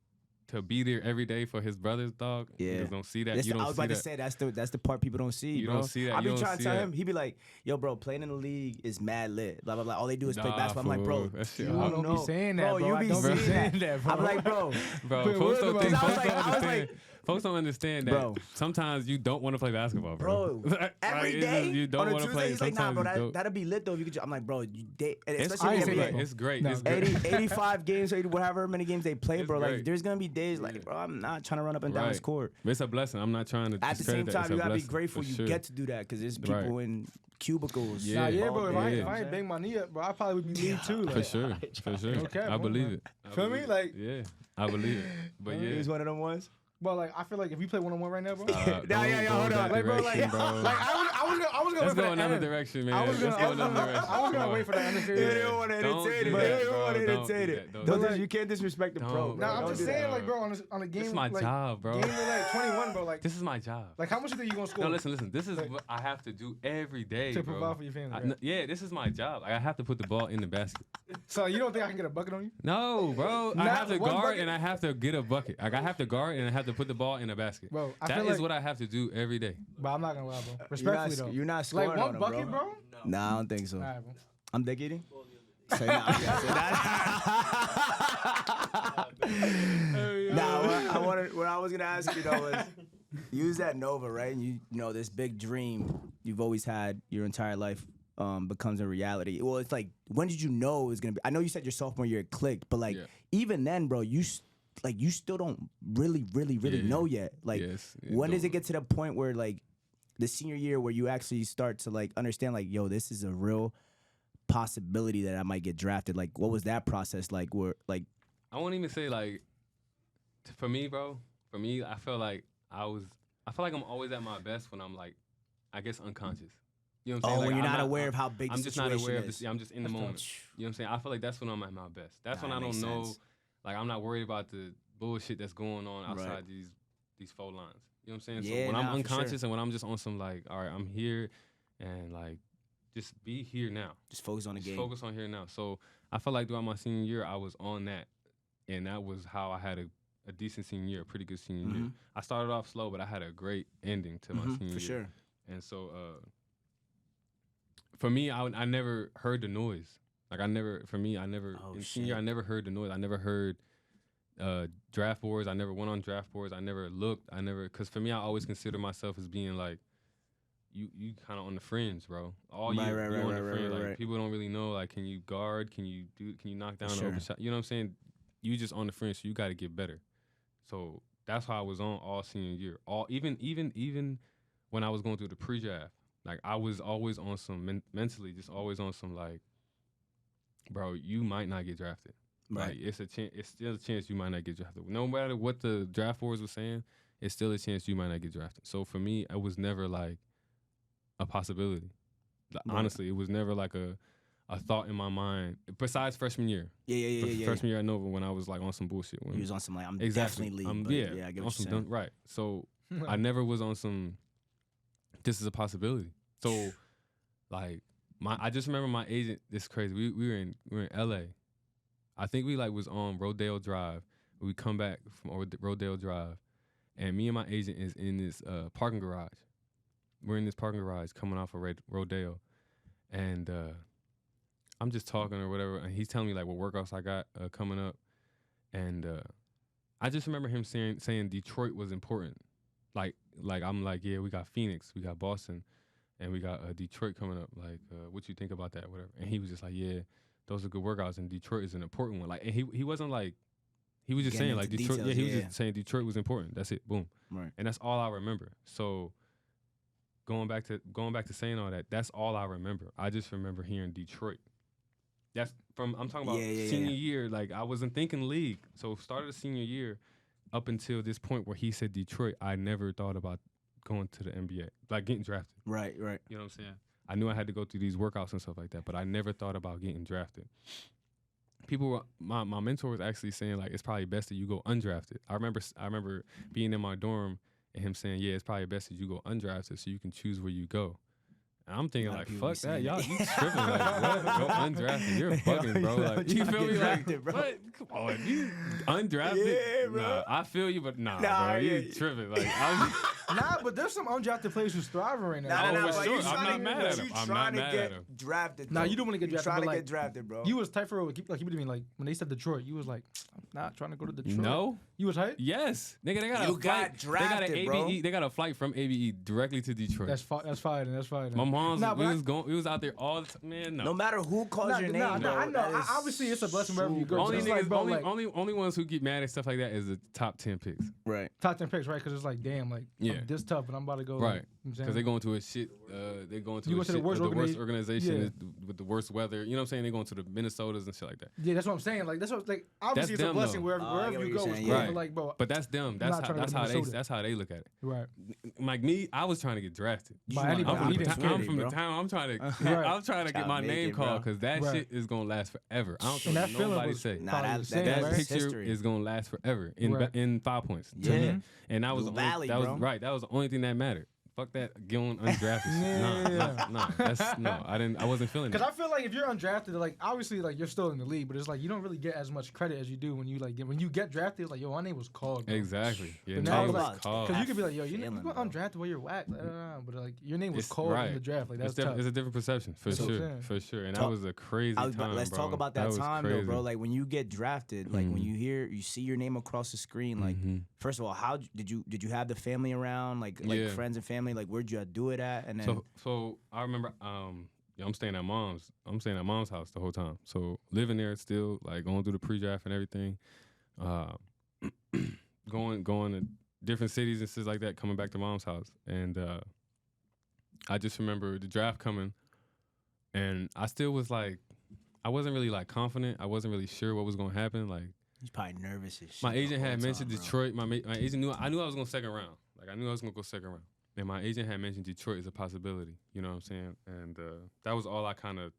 be there every day for his brothers, dog. Yeah. You just don't see that. I was about to say that's the part people don't see. You bro. don't see that. I've been trying to tell him. He be like, "Yo, bro, playing in the league is mad lit. Blah blah blah. All they do is play basketball." I'm like, "Bro, you don't be saying that, bro. You be saying that, bro. I'm like, bro, folks don't understand that. Bro. Sometimes you don't want to play basketball, bro. Every day you don't want to play. He's like, nah, bro, that'd be lit though. If you could. I'm like, bro, especially it's great. No. It's great. 85 games, whatever many games they play, It's bro. great. There's gonna be days bro, I'm not trying to run up and down this court. It's a blessing. I'm not trying to. At the same time, you gotta be grateful you get to do that because there's people in cubicles. Yeah, bro. If I ain't bang my knee up, bro, I probably would be lead too. For sure. Okay, I believe it. Feel me? Yeah, I believe it. But yeah, he was one of them ones. But like, I feel like if we play 1-on-1 right now, bro. Hold on. Like, bro, like, bro. like I was gonna Let's wait for go the another end. direction, man. I was Let's go another gonna direction. wait for the end of They series. don't want to Don't entertain it. do They that, don't bro. want to Don't entertain do it. that. Don't Don't do you can't disrespect the pro, Don't. bro. Nah, I'm Don't just do that. saying, like, bro, on a game. This is my like, job, bro. Game like 21, bro. Like, This is my job. like how much you think you gonna score? No, listen. This is Like, what I have to do every day, to bro. provide for your family. Right? Yeah, this is my job. Like, I have to put the ball in the basket. So you don't think I can get a bucket on you? No, bro. I Not have to one guard bucket? and I have to get a bucket. Like, I have to guard and I have to put the ball in a basket. Bro, I That feel is like, what I have to do every day. But I'm not gonna lie, bro. You're Respectfully though. not, you're not scoring Like on one him, bucket, bro. Nah, I don't think so. All right, bro. I'm dick eating. Say nah. Say nah. What I was gonna ask you though was, use that Nova, right? And you know this big dream you've always had your entire life becomes a reality. Well, it's like, when did you know it was gonna be? I know you said your sophomore year it clicked, but like even then, bro, you still don't really know yet. Like, when does it get to the point where like the senior year where you actually start to like understand like, yo, this is a real possibility that I might get drafted? Like, what was that process like? Where like, I won't even say like, for me, bro. For me, I feel like I'm always at my best when I'm like, I guess unconscious. You know what I'm saying? when Like, you're I'm not aware of how big I'm the just not situation aware of is. this. Yeah, I'm just in the moment. You know what I'm saying? I feel like that's when I'm at my best. That's when I don't know. Like, I'm not worried about the bullshit that's going on outside these four lines. You know what I'm saying? Yeah, so when I'm for unconscious sure. and when I'm just on some like, all right, I'm here, and like, just be here now. Just focus on the Just game. focus on here now. So I felt like throughout my senior year, I was on that, and that was how I had a decent senior year, a pretty good senior year. I started off slow, but I had a great ending to my senior year. For sure. And so, for me, I never heard the noise. Like, in senior year, I never heard the noise. I never heard draft boards. I never went on draft boards. I never looked. Because for me, I always consider myself as being like, you kind of on the fringe, bro. All year, you're on the fringe. Like, people don't really know, like, can you guard? Can you knock down an open shot? You know what I'm saying? You just on the fringe, so you got to get better. So that's how I was on all senior year. Even when I was going through the pre-draft, like, I was always on some mentally, just always on some like, bro, you might not get drafted. Right. Like, it's still a chance you might not get drafted. No matter what the draft boards were saying, it's still a chance you might not get drafted. So for me, it was never like a possibility. Honestly, it was never like a thought in my mind. Besides freshman year. Yeah. Freshman year at Nova, when I was like on some bullshit. He was on some like, I'm Exactly. definitely leaving. Yeah, I get on what you're some saying. right. So I never was on some, this is a possibility. So like, I just remember my agent, this is crazy. We were in LA. I think we like was on Rodeo Drive. We come back from Rodeo Drive, and me and my agent is in this parking garage. We're in this parking garage coming off of Rodeo, and I'm just talking or whatever, and he's telling me like what workouts I got coming up, and I just remember him saying Detroit was important. Like I'm like, yeah, we got Phoenix, we got Boston, and we got Detroit coming up. Like, what you think about that, whatever? And he was just like, yeah, those are good workouts, and Detroit is an important one. Like, and he wasn't like, he was just Getting saying like into Detroit. details, Yeah, he was just saying Detroit was important. That's it. Boom. Right. And that's all I remember. So going back to saying all that, that's all I remember. I just remember hearing Detroit. That's I'm talking about senior year. Like, I wasn't thinking league. So started the senior year up until this point where he said Detroit, I never thought about going to the NBA, like getting drafted. Right. You know what I'm saying? I knew I had to go through these workouts and stuff like that, but I never thought about getting drafted. People were, my mentor was actually saying like, it's probably best that you go undrafted. I remember being in my dorm and him saying, yeah, it's probably best that you go undrafted so you can choose where you go. And I'm thinking like, fuck that, y'all, you tripping, like, what? Go undrafted, you're bugging, bro. Like, you feel me? Like, drafted, bro. what? Come on, you undrafted? Yeah, bro. Nah, I feel you, but nah, Nah, bro, you yeah. tripping. Like, I'm Nah, but there's some undrafted players who's thriving right now. Nah, but for sure. you I'm trying not to- mad at you him. I'm trying not to mad get at him. drafted. Nah, though. you don't want to get drafted. Trying but to like, get drafted, bro. you was tight for real. Like, you mean like when they said Detroit, you was like, I'm not trying to go to Detroit. No. You was tight? Yes, nigga, they got You a flight. got drafted, they got bro. an ABE. They got a flight from ABE directly to Detroit. That's fine. That's fine. My mom's. Nah, but We was out there all the time. Man, no. No matter who calls your name, I bro, know. that is Obviously, it's a blessing wherever you go. Only Just niggas, like, bro, like, only ones who get mad at stuff like that is the top 10 picks. right. top 10 picks, right? Because it's like, damn, like, Yeah. Yeah. this tough, and I'm about to go. Right. Because Because they go into a shit. They go into You a go to shit, the worst the worst organi- organization Yeah. with the worst weather. You know what I'm saying? They go into the Minnesotas and shit like that. Yeah, that's what I'm saying. Like that's what like obviously it's a them, blessing though. wherever, I wherever get what you you're go. It's saying, cool, yeah. but like, bro, But that's them. not trying to go to Minnesota. That's how they look at it. right. Like me, I was trying to get drafted. You By wanna anybody. go I'm from, He the, didn't I'm care, from the bro. town. I'm trying to Right. I'm trying to get Trying my to make name it, bro. called because that Right. shit is gonna last forever. I don't care And that what feeling nobody was say. Nah, probably that- the same, That right? that's picture history. is gonna last forever in Right. in 5 points. to Yeah. me. And that was Blue the only, Valley, that was bro. right. That was the only thing that mattered. Fuck that going undrafted. shit. Yeah. Nah, that's no. I wasn't feeling Because that. I feel like if you're undrafted, like obviously like you're still in the league, but it's like you don't really get as much credit as you do when you like when you get drafted. It's like yo, my name was called. Bro. Exactly. Your But now name it's was like- called. Because you could be like, yo, you Feeling, got bro. undrafted while you're whack, but like your name was It's- called in right. the draft. Like that's It's, tough. it's a different perception for That's what I'm sure, saying. for sure. And Talk- that was a crazy time. Let's bro. talk about that was time crazy. though, bro. Like when you get drafted, like when you see your name across the screen, like Mhm. first of all, how did you have the family around, like Yeah. friends and family, like where'd you do it at, and then So I remember I'm staying at mom's. I'm staying at mom's house the whole time. So living there still, like going through the pre-draft and everything, going to different cities and stuff like that, coming back to mom's house. And I just remember the draft coming, and I still was like, I wasn't really like confident. I wasn't really sure what was gonna happen. Like he's probably nervous as shit. my the agent whole had mentioned time, bro. Detroit. My agent knew I was going second round. Like I knew I was gonna go second round. And my agent had mentioned Detroit as a possibility. You know what I'm saying? And that was all I kind of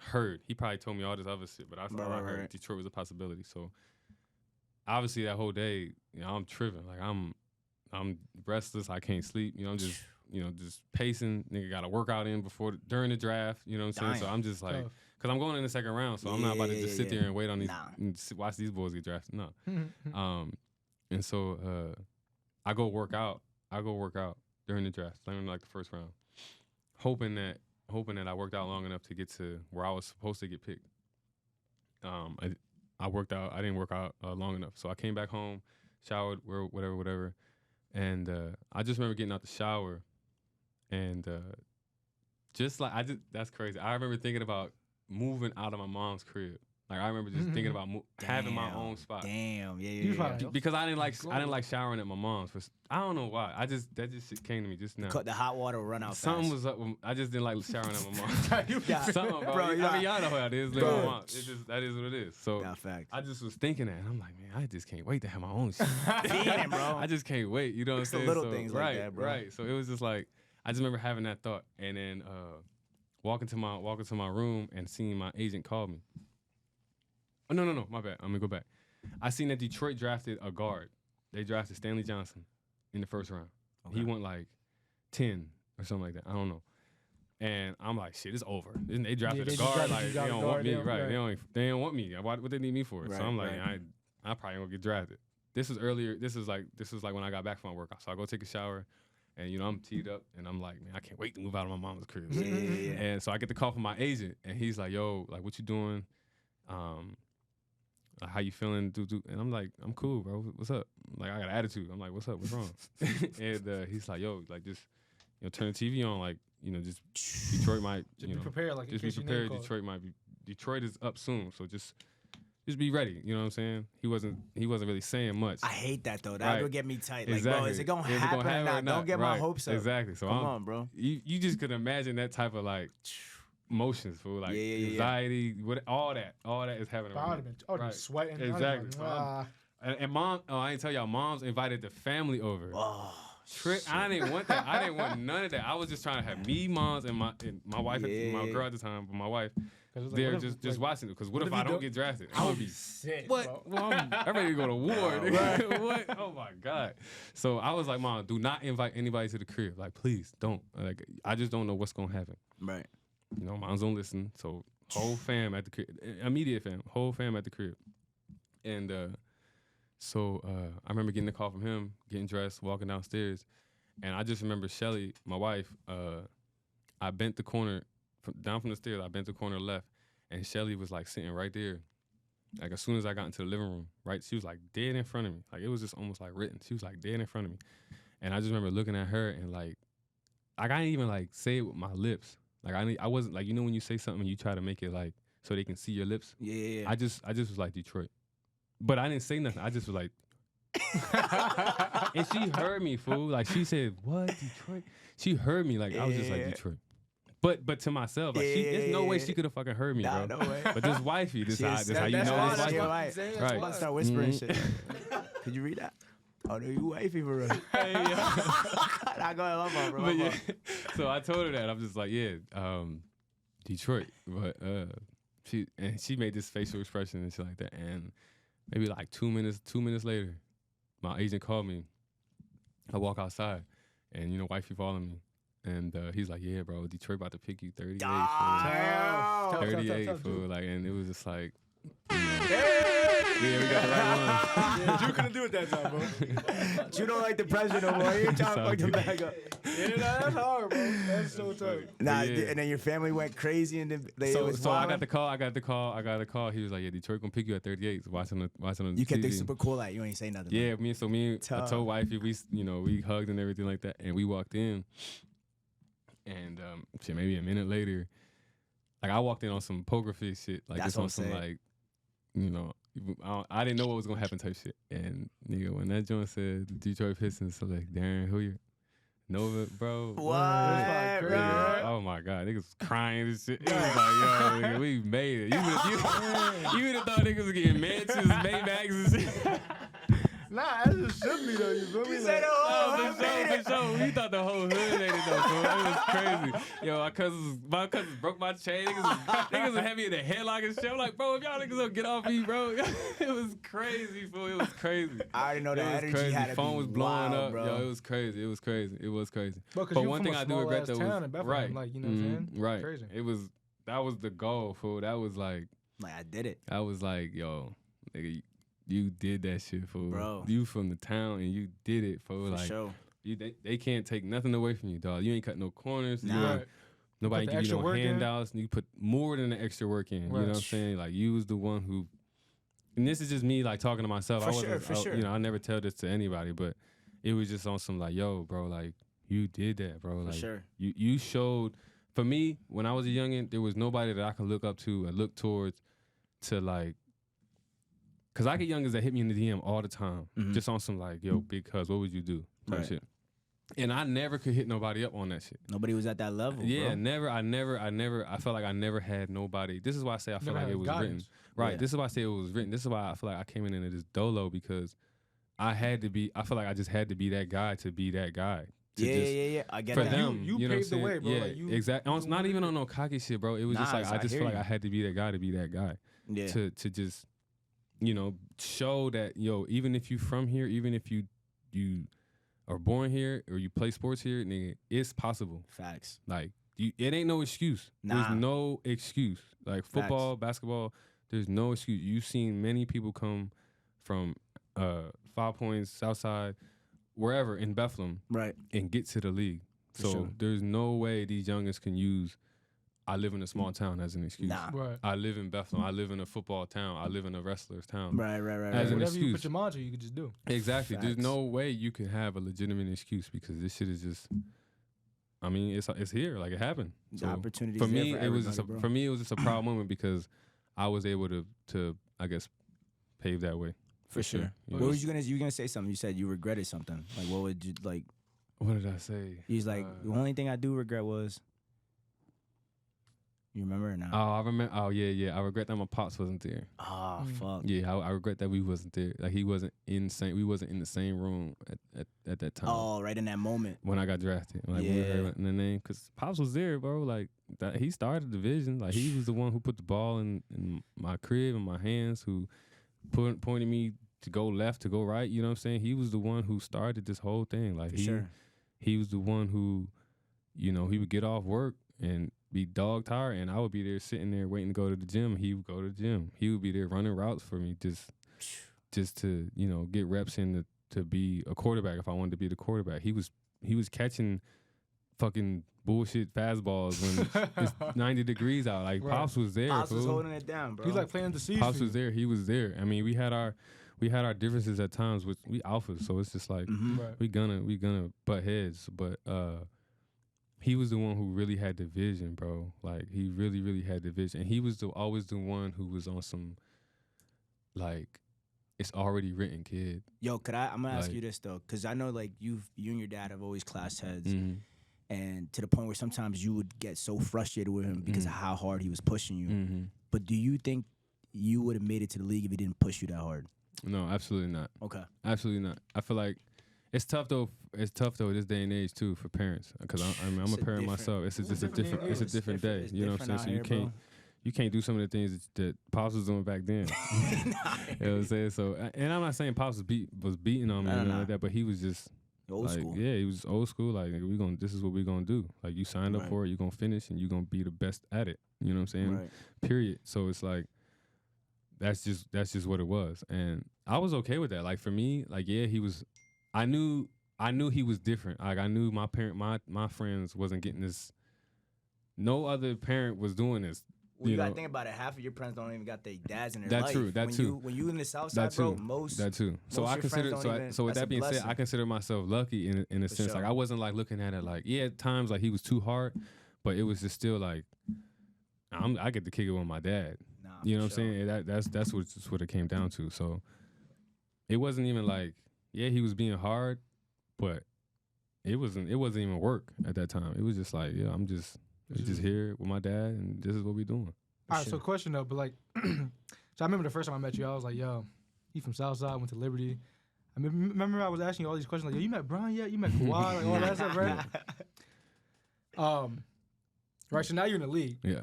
heard. He probably told me all this other shit, but that's all I heard. Right. Detroit was a possibility. So obviously that whole day, you know, I'm tripping. Like I'm restless. I can't sleep. You know, I'm just just pacing. Nigga got a workout in during the draft. You know what I'm saying? So Damn. I'm just like, Tough. cause I'm going in the second round. So I'm not about to just sit there and wait on these, Nah. and watch these boys get drafted. No. And so I go work out during the draft, playing like the first round, hoping that I worked out long enough to get to where I was supposed to get picked. I worked out. I didn't work out long enough, so I came back home, showered, whatever, and I just remember getting out the shower, and just like that's crazy. I remember thinking about moving out of my mom's crib. Like I remember just thinking about having my own spot. Damn, yeah, You yeah. probably- Because I didn't like showering at my mom's. I don't know why. That just shit came to me just now. Cut the hot water run out. Something fast. was up. I just didn't like showering at my mom's. Yeah. Something, bro. Bro, I yeah. mean, y'all know how it is. Living with my mom. That is what it is. So Nah, fact. I just was thinking that, and I'm like, man, I just can't wait to have my own shit. Feeding, bro. I just can't wait. You know what I'm It's the saying? little So, things like right, that, bro. Right. So it was just like I just remember having that thought, and then walking to my room and seeing my agent call me. Oh, no, my bad. I'm gonna go back. I seen that Detroit drafted a guard. They drafted Stanley Johnson in the first round. Okay. He went like 10 or something like that. I don't know. And I'm like, shit, it's over. They drafted they a just guard. drafted Like you, they got a don't guard, want me. they don't- Right. right. They don't want me. What they need me for? Right, So I'm like, right. I probably gonna get drafted. This was earlier. This was like when I got back from my workout. So I go take a shower, and I'm teed up, and I'm like, man, I can't wait to move out of my mom's crib. Yeah. And so I get the call from my agent, and he's like, yo, like, what you doing? How you feeling? And I'm like, I'm cool, bro. What's up? Like, I got an attitude. I'm like, what's up? What's wrong? And he's like, yo, like, just turn the TV on, like, just Detroit might, Just be prepared, like in just be case your name prepared. called. Detroit is up soon, so just be ready. You know what I'm saying? He wasn't really saying much. I hate that though. That Right. would get me tight. Like, Exactly. bro, is it gonna Is it happen or not? Don't get my Right. hopes up. Exactly. So Come on, bro. You just could imagine that type of like emotions, fool, like Yeah. anxiety, all that is happening. Bro, I right would have now. been Right. sweating. I'd be Exactly. like, So I'm- "Ah." And mom, I ain't tell y'all, mom's invited the family over. Oh, I didn't want that. I didn't want none of that. I was just trying to have me, moms, and my wife, my Yeah. girl at the time, but my wife, 'Cause it's like, they're what if, just like, watching it. Because what if if I you don't get drafted? I I'm would gonna be be sick. what? Bro. Well, I'm ready to go to war. nigga. What? Oh my god! So I was like, Mom, do not invite anybody to the crib. Like, please don't. Like, I just don't know what's gonna happen. right. Mom's don't listen. So whole fam at the crib, immediate fam, whole fam at the crib, and so I remember getting a call from him, getting dressed, walking downstairs, and I just remember Shelly, my wife. I bent the corner down from the stairs. I bent the corner left, and Shelly was like sitting right there. Like as soon as I got into the living room, right, she was like dead in front of me. Like it was just almost like written. She was like dead in front of me, and I just remember looking at her and like I didn't even like say it with my lips. Like I wasn't like when you say something and you try to make it like so they can see your lips. Yeah. I just was like Detroit, but I didn't say nothing. I just was like And she heard me, fool. Like she said, "What, Detroit?" She heard me. Like I was just like, Detroit. But to myself, like there's no way she could have fucking heard me, bro. No way. But this wifey, this how you that's know why this she wifey. right. Right. I'm about to start whispering shit. Could you read that? Oh, no, you wifey for real. Hey, yo. Nah, go ahead, my fault, bro. But my yeah, fault. so I told her that. I'm just like, Detroit. But she made this facial expression and shit like that. And maybe like 2 minutes later, my agent called me. I walk outside, and wifey following me. And he's like, yeah, bro, Detroit about to pick you 38 Damn. 38 fool. Like, and it was just like, yeah, we got the right one. Yeah, Drew couldn't do it that time, bro. You don't like the pressure no more. You ain't trying to fuck the bag up. Yeah, that's hard, bro. That's so tough. Nah, Yeah. and then your family went crazy, and then it was So I wild. got the call. He was like, yeah, Detroit gonna pick you at 38. So watching the You kept TV. it super cool, like you ain't say nothing. Yeah, I Tough. told wifey, we hugged and everything like that, and we walked in, and maybe a minute later, like I walked in on some poker face shit, like That's just what on I'm some saying. like, I didn't know what was gonna happen type shit, and nigga, when that joint said Detroit Pistons, so like Darren Hilliard, Nova, bro, What, Nigga, bro? nigga, oh my god, niggas was crying and shit. It was like, yo, nigga, we made it. You would have thought niggas was getting mansions, Maybachs and shit. Nah, that just should be though. You feel me? You said, Oh, for sure. We thought the whole hood made it though, fool. It was crazy. Yo, my cousins broke my chain. Niggas was heavy in the headlock and shit. I'm like, bro, if y'all niggas don't get off me, bro. It was crazy, fool. It was crazy. I already know It that was energy crazy. had to Phone be was blowing wild, up, bro. yo. It was crazy. It was crazy. But But one thing I do regret though town was in Bethlehem, right, like, you know what I'm saying? right. Crazy. That was the goal, fool. That was like, I did it. I was like, yo, nigga, you did that shit, fool. Bro. You from the town and you did it, fool. For Like, sure. they can't take nothing away from you, dog. You ain't cut no corners. Nah. You ain't- Right. Nobody Put the give you extra no work in. handouts. And you put more than the extra work in. You know Right. what I'm saying? Like, you was the one who, and this is just me, like, talking to myself. For sure. I never tell this to anybody, but it was just on some, like, yo, bro, like, you did that, bro. For Like, sure. you showed, for me, when I was a youngin', there was nobody that I could look up to and look towards to, like, because I get youngins that hit me in the DM all the time, just on some, like, yo, big cuz, what would you do? Type Right. shit. And I never could hit nobody up on that shit. Nobody was at that level. Yeah, bro. never. I felt like I never had nobody. This is why I say I feel Never like had it was written. guidance. Right. Yeah. This is why I say it was written. This is why I feel like I came into this dolo because I feel like I just had to be that guy to be that guy. Yeah. I get For that. them, You know what I'm paved the saying? way, bro. Yeah, Like, you- exactly. you It's not even on no cocky shit, bro. It was just Nah, like so I I just hear feel like you. I had to be that guy to be that guy. Yeah. To just, show that, yo, even if you from here, even if you are born here or you play sports here, nigga, it's possible. Facts. Like, it ain't no excuse. Nah. There's no excuse. Like, football, basketball, there's no excuse. You've seen many people come from 5 Points, Southside, wherever in Bethlehem Right. and get to the league. For So sure. there's no way these youngins can use, I live in a small town as an excuse. Nah. Right. I live in Bethlehem. I live in a football town. I live in a wrestler's town. Right. As an Whatever you excuse. put your mind to, you could just do. Exactly. There's Facts. no way you can have a legitimate excuse because this shit is just, I mean, it's here. Like, it happened. The opportunity's for there me, for it was just everybody, bro. for me, it was just a proud moment because I was able to I guess pave that way. For sure. Yeah. What was you gonna say something? You said you regretted something. Like, what would you like? What did I say? He's like, the only thing I do regret was. You remember or not? Oh, I remember. Oh, yeah. I regret that my pops wasn't there. Oh, fuck. Yeah, I regret that we wasn't there. Like, he wasn't we wasn't in the same room at that time. Oh, right in that moment. When I got drafted, like Yeah. we were in the name, cause Pops was there, bro. Like that, he started the vision. Like, he was the one who put the ball in my crib in my hands, who pointed me to go left, to go right. You know what I'm saying? He was the one who started this whole thing. Like, For sure. he was the one who, he would get off work and be dog tired, and I would be there sitting there waiting to go to the gym. He would go to the gym. He would be there running routes for me, just to get reps in to be a quarterback if I wanted to be the quarterback. He was catching fucking bullshit fastballs when it's 90 degrees out. Like, Right. Pops was there. Pops was fool. holding it down, bro. He's like playing the seeds. Pops for was you. there. He was there. I mean, we had our differences at times. With we alphas, so it's just like Mhm. Right. we gonna butt heads. But he was the one who really had the vision, bro. Like, he really had the vision. And he was always the one who was on some, like, it's already written, kid. Yo, I'm gonna ask Like- you this though, because I know like you and your dad have always clashed heads, Mhm. and to the point where sometimes you would get so frustrated with him because of how hard he was pushing you. Mhm. But do you think you would have made it to the league if he didn't push you that hard? No, absolutely not. Okay. Absolutely not. I feel like it's tough though. It's tough though this day and age too for parents, because I'm It's a a parent different- myself. It's it's just a a different different. day. It's a It's different day. it's You know what I'm saying? different So you out here, can't. You can't do some of the things that Pops was doing back then. You know what I'm saying? So, and I'm not saying Pops was beating on me or No, anything no. like that, but he was just Old like, school. yeah, he was old school. Like, this is what we're gonna do. Like, you signed up Right. for it, you're gonna finish, and you're gonna be the best at it. You know what I'm saying? Right. Period. So it's like, that's just what it was, and I was okay with that. Like for me, like yeah, he was. I knew he was different. Like I knew my friends wasn't getting this. No other parent was doing this. Well, you gotta know. think about it. Half of your parents don't even got their dads in their That's life. true, that when too. When you in the South That Side, bro, too. most That too. So most I your friends consider. don't So even- so with that's a that being said, blessing. I consider myself lucky in a For sense. sure. Like I wasn't like looking at it like at times like he was too hard, but it was just still like I get to kick it with my dad. Nah, You know for what I'm sure. saying? That's what it came down to. So it wasn't even like he was being hard, but it wasn't even work at that time. It was just like I'm just here with my dad and this is what we doing. All right, so question though, but like, so I remember the first time I met you, I was like, yo, he from Southside, went to Liberty. I remember I was asking you all these questions, like, yo, you met Brian yet? You met Kawhi? Like, all that stuff, right? Right, so now you're in the league. Yeah.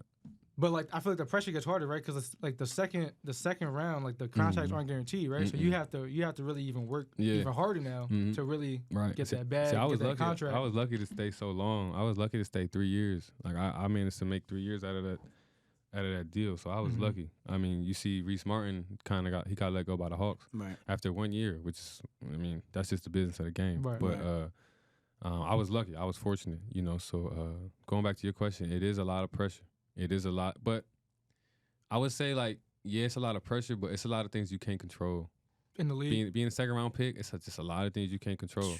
But like, I feel like the pressure gets harder, right? Because it's like the second round, like the contracts aren't guaranteed, right? So you have to really even work even harder now to really get that bag, See, I was get that lucky. contract. I was lucky to stay so long. I was lucky to stay 3 years. Like I managed to make 3 years out of that deal. So I was lucky. I mean, you see, Reese Martin he got let go by the Hawks Right. after 1 year, which is, I mean, that's just the business of the game. Right, but I was lucky. I was fortunate. So going back to your question, it is a lot of pressure. It is a lot, but I would say like it's a lot of pressure, but it's a lot of things you can't control. In the league. Being a second round pick, it's just a lot of things you can't control.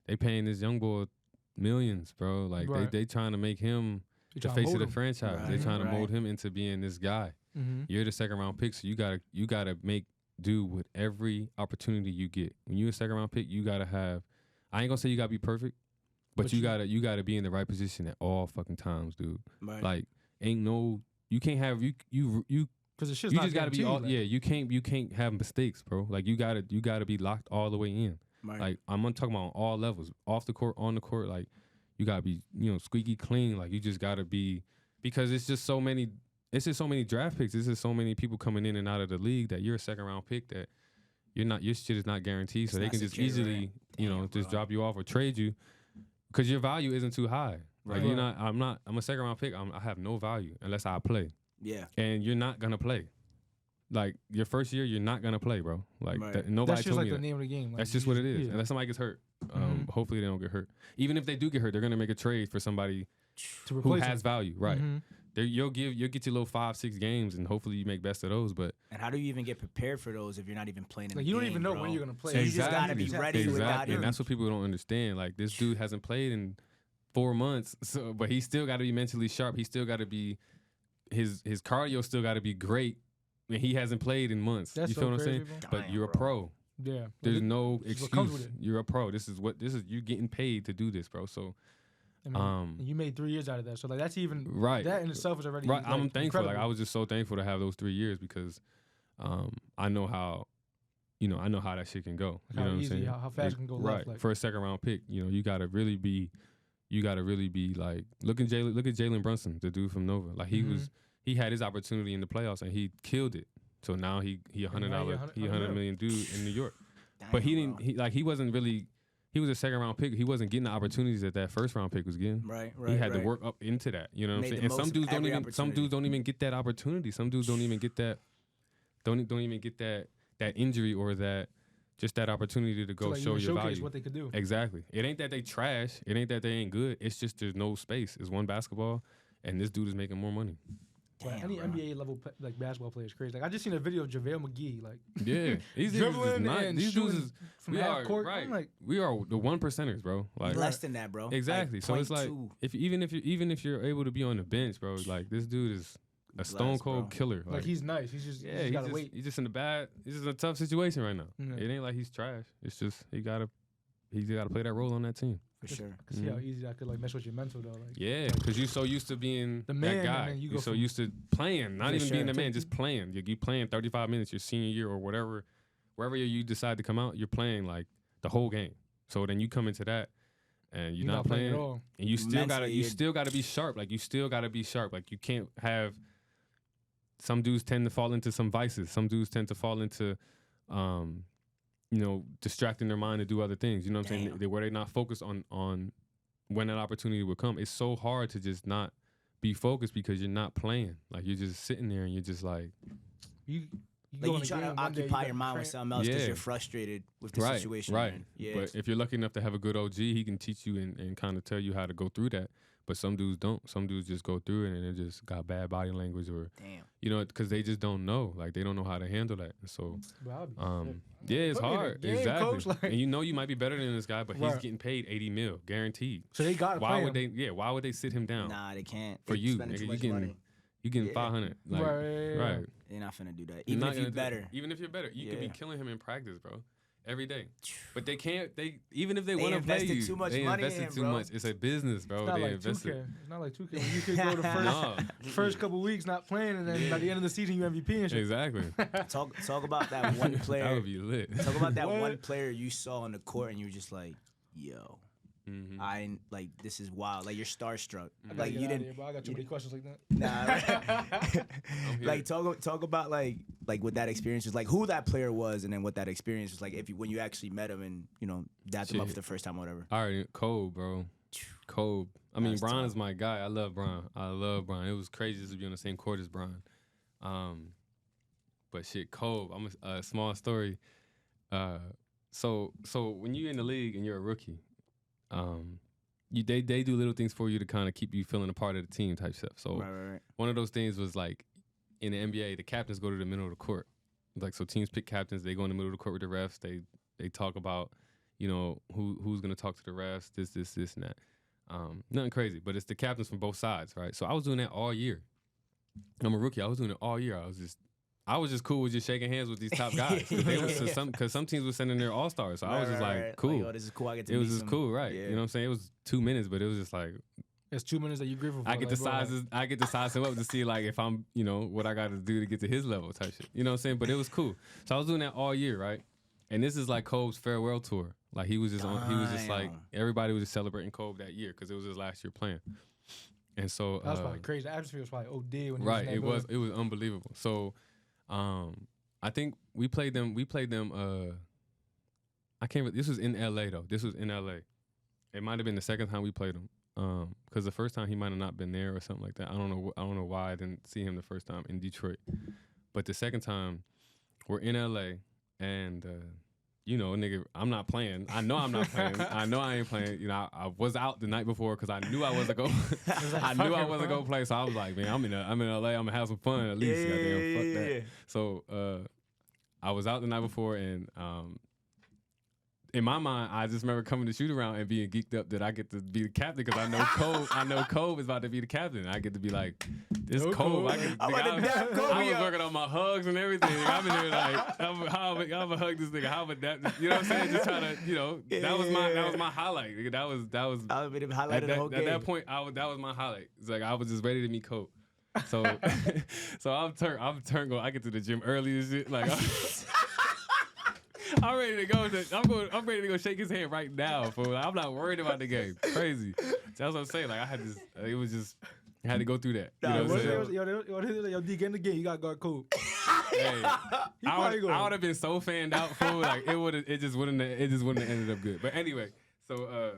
They paying this young boy millions, bro. Like Right. they trying to make him You the tryna face of mold the him. franchise. Right, They're trying to mold right. him into being this guy. Mm-hmm. You're the second round pick, so you gotta make do with every opportunity you get. When you're a second round pick, you gotta have. I ain't gonna say you gotta be perfect, but you gotta be in the right position at all fucking times, dude. Right. Like you can't have you Because the shit's you not just gotta be all guaranteed, like- you can't have mistakes, bro. Like you gotta be locked all the way in. Right. Like I'm gonna talk about on all levels, off the court, on the court. Like you gotta be squeaky clean. Like you just gotta be, because it's just so many draft picks. It's just so many people coming in and out of the league that you're a second round pick that your shit is not guaranteed. So It's they not can just secure, easily right? just Damn, bro. drop you off or trade you because your value isn't too high. Like Right. I'm a second round pick. I have no value unless I play. Yeah. And you're not gonna play. Like your first year, you're not gonna play, bro. Like Right. nobody That's just told like me the that. name of the game. Like, That's you just what it is. yeah. Unless somebody gets hurt. Mhm. Hopefully they don't get hurt. Even if they do get hurt, they're gonna make a trade for somebody To who replace has him. value, right? Mhm. You'll get your little 5-6 games, and hopefully you make best of those. But And how do you even get prepared for those if you're not even playing in Like the you don't game, even know bro? when you're gonna play. So you just gotta be Exactly. ready without exactly, him. and that's what people don't understand. Like this dude hasn't played in 4 months, so but he still got to be mentally sharp. He still got to be his cardio still got to be great. And he hasn't played in months. That's you so feel what I'm crazy, saying? bro. But Damn, you're a bro. pro. Yeah. There's Like, no this is what comes excuse. with it. You're a pro. This is you're getting paid to do this, bro. So I mean, and you made 3 years out of that, so like that's even right. that in itself is already Right, like, I'm thankful. Like incredible. I was just so thankful to have those 3 years because I know how that shit can go. Like you know how what I'm easy, saying? how fast it can go right. left. Like, For a second round pick, you gotta really be like look at Jalen Brunson, the dude from Nova. Like he had his opportunity in the playoffs and he killed it. So now he $100 million dude in New York. Damn, But he bro. didn't he wasn't really. He was a second round pick. He wasn't getting the opportunities that first round pick was getting. Right. He had to work up into that. You know what I'm Made saying? the And some most of dudes don't every even get that opportunity. Some dudes don't even get that. Don't even get that injury or that opportunity to go like, show even your showcase value. what they could do. Exactly. It ain't that they trash. It ain't that they ain't good. It's just there's no space. It's one basketball, and this dude is making more money. Like, Damn, any bro. NBA level like basketball player is crazy. Like I just seen a video of JaVale McGee like Yeah, these dudes is dribbling not. and These dudes shooting is from we half are court. right. I'm like, We are the 1%ers, bro. Like Less than that, bro. exactly. Like So it's like 0.2. even if you're able to be on the bench, bro. Like this dude is a stone cold bro. killer. Like he's nice. He's just gotta wait. He's just in he's just in a tough situation right now. Yeah. It ain't like he's trash. It's just he gotta play that role on that team. For sure. See how easy that could like mess with your mental though. Like, Yeah, because you're so used to being the man, that guy. and then you go You're so from- used to playing, not For even sure. being the man, just playing. You playing 35 minutes your senior year or whatever, wherever you decide to come out, you're playing like the whole game. So then you come into that and you're not playing at all. and you still Mentally, gotta be sharp. Like you still gotta be sharp. Like you can't have some dudes tend to fall into some vices. Some dudes tend to fall into distracting their mind to do other things. You know what I'm saying? Where they're not focused on when that opportunity will come. It's so hard to just not be focused because you're not playing. Like you're just sitting there and you're just like You Like go in you a trying game, to one day occupy you your gotta mind with train- something else because Yeah. you're frustrated with the right, situation. right. man. Yeah. But if you're lucky enough to have a good OG, he can teach you and kind of tell you how to go through that. But some dudes don't. Some dudes just go through it and they just got bad body language or Damn. because they just don't know. Like they don't know how to handle that. And so Bro, I'll be sick. yeah, it's Put me in the hard. game, Exactly. coach, like- And you might be better than this guy, but he's Right. getting paid 80 mil, guaranteed. So they gotta Why play would him. why would they sit him down? Nah, they can't. For They you, spending nigga, too you much getting money. you getting Yeah. 500. Like, Right. right. They're not finna do that. You're Even not if you're gonna do that. better. Even if you're better, you could be Yeah. killing him in practice, bro. Every day. But they can't. Even if they They want to play invested you, too much they money in invested him, too bro. much. It's a business, bro. It's not They like invested. 2K. It's not like 2K. When you could go the first No. first couple weeks not playing, and then by the end of the season you MVP and shit. Exactly. Talk about that one player. That would be lit. Talk about that What? one player you saw on the court and you were just like, yo, Mhm. I like this is wild. Like you're starstruck. I gotta Like get you out of didn't. here, bro. I got too many questions like that. Nah. I'm here. Like talk about like what that experience was like, who that player was, and then what that experience was like when you actually met him and dapped him up for Shit. the first time or whatever. All right, Kobe, bro. Kobe. I mean, That's Brian tough. is my guy. I love Brian. It was crazy just to be on the same court as Brian. But shit, Kobe. I'm a small story. So when you're in the league and you're a rookie, they do little things for you to kind of keep you feeling a part of the team type stuff. So Right. one of those things was like in the NBA, the captains go to the middle of the court. Like so, teams pick captains. They go in the middle of the court with the refs. They talk about who's gonna talk to the refs. This and that. Nothing crazy, but it's the captains from both sides, right? So I was doing that all year. I'm a rookie. I was doing it all year. I was just cool with just shaking hands with these top guys because some teams were sending their all stars. So I was just like, cool. Like, oh, this is cool. I get to It meet was just some- cool, right? Yeah. You know what I'm saying? It was 2 minutes, but it was just like It's 2 minutes that you grateful for. I get like, to bro, like- I get to size him up to see like if I'm what I got to do to get to his level type shit. You know what I'm saying? But it was cool. So I was doing that all year, right? And this is like Kobe's farewell tour. Like he was just like Damn. everybody was just celebrating Kobe that year because it was his last year playing. And so That was probably crazy. The atmosphere was probably OD when he was right, in that it building. was unbelievable. So I think we played them I can't this was in LA though. This was in LA. It might have been the second time we played him. Because the first time he might have not been there or something like that. I don't know why I didn't see him the first time in Detroit. But the second time we're in LA and nigga, I'm not playing. I know I'm not playing. I know I ain't playing. I was out the night before because I knew I wasn't going. I knew I wasn't gonna play. So I was like, man, I'm in LA. I'm gonna have some fun at least. Goddamn, fuck that. Yeah. So I was out the night before, and in my mind, I just remember coming to shoot around and being geeked up that I get to be the captain because I know Kobe is about to be the captain. I get to be like, this No Kobe. Kobe. I'm about to dap Kobe I was up. working on my hugs and everything. I'm in there like, I'm gonna hug this nigga. How about that? You know what I'm saying? Just trying to, that was my highlight. Nigga. That was I would have highlighted the whole game. at that point, that was my highlight. It's like I was just ready to meet Kobe. So, I'm turned. I get to the gym early and shit. Like, I'm ready to go. I'm ready to go shake his hand right now, fool. I'm not worried about the game. Crazy. That's what I'm saying. Like I had this. It was just. I had to go through that. You know what I'm saying? Yo, D, get in the game. You got to guard Kobe. Hey, He probably I would have been so fanned out, fool. Like it just wouldn't have ended up good. But anyway, so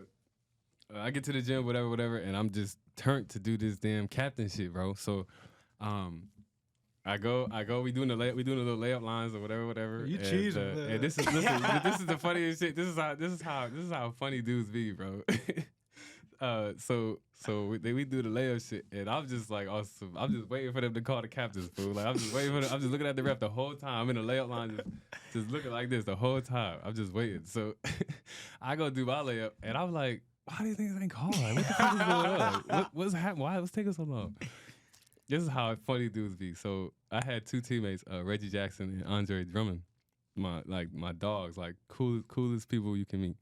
I get to the gym, whatever, and I'm just turned to do this damn captain shit, bro. So, I go. We doing the little layup lines or whatever. You and, cheesing, and this is the funniest shit. This is how funny dudes be, bro. So we do the layup shit, and I'm just like, awesome. I'm just waiting for them to call the captains, fool. Like I'm just waiting for them. I'm just looking at the ref the whole time. I'm in the layup line, just looking like this the whole time. I'm just waiting. So I go do my layup, and I'm like, why these things ain't called? Like, what the fuck is going on? Like, what's happening? What's taking so long? this is how funny dudes be. So I had two teammates, Reggie Jackson and Andre Drummond, my dogs, like coolest people you can meet.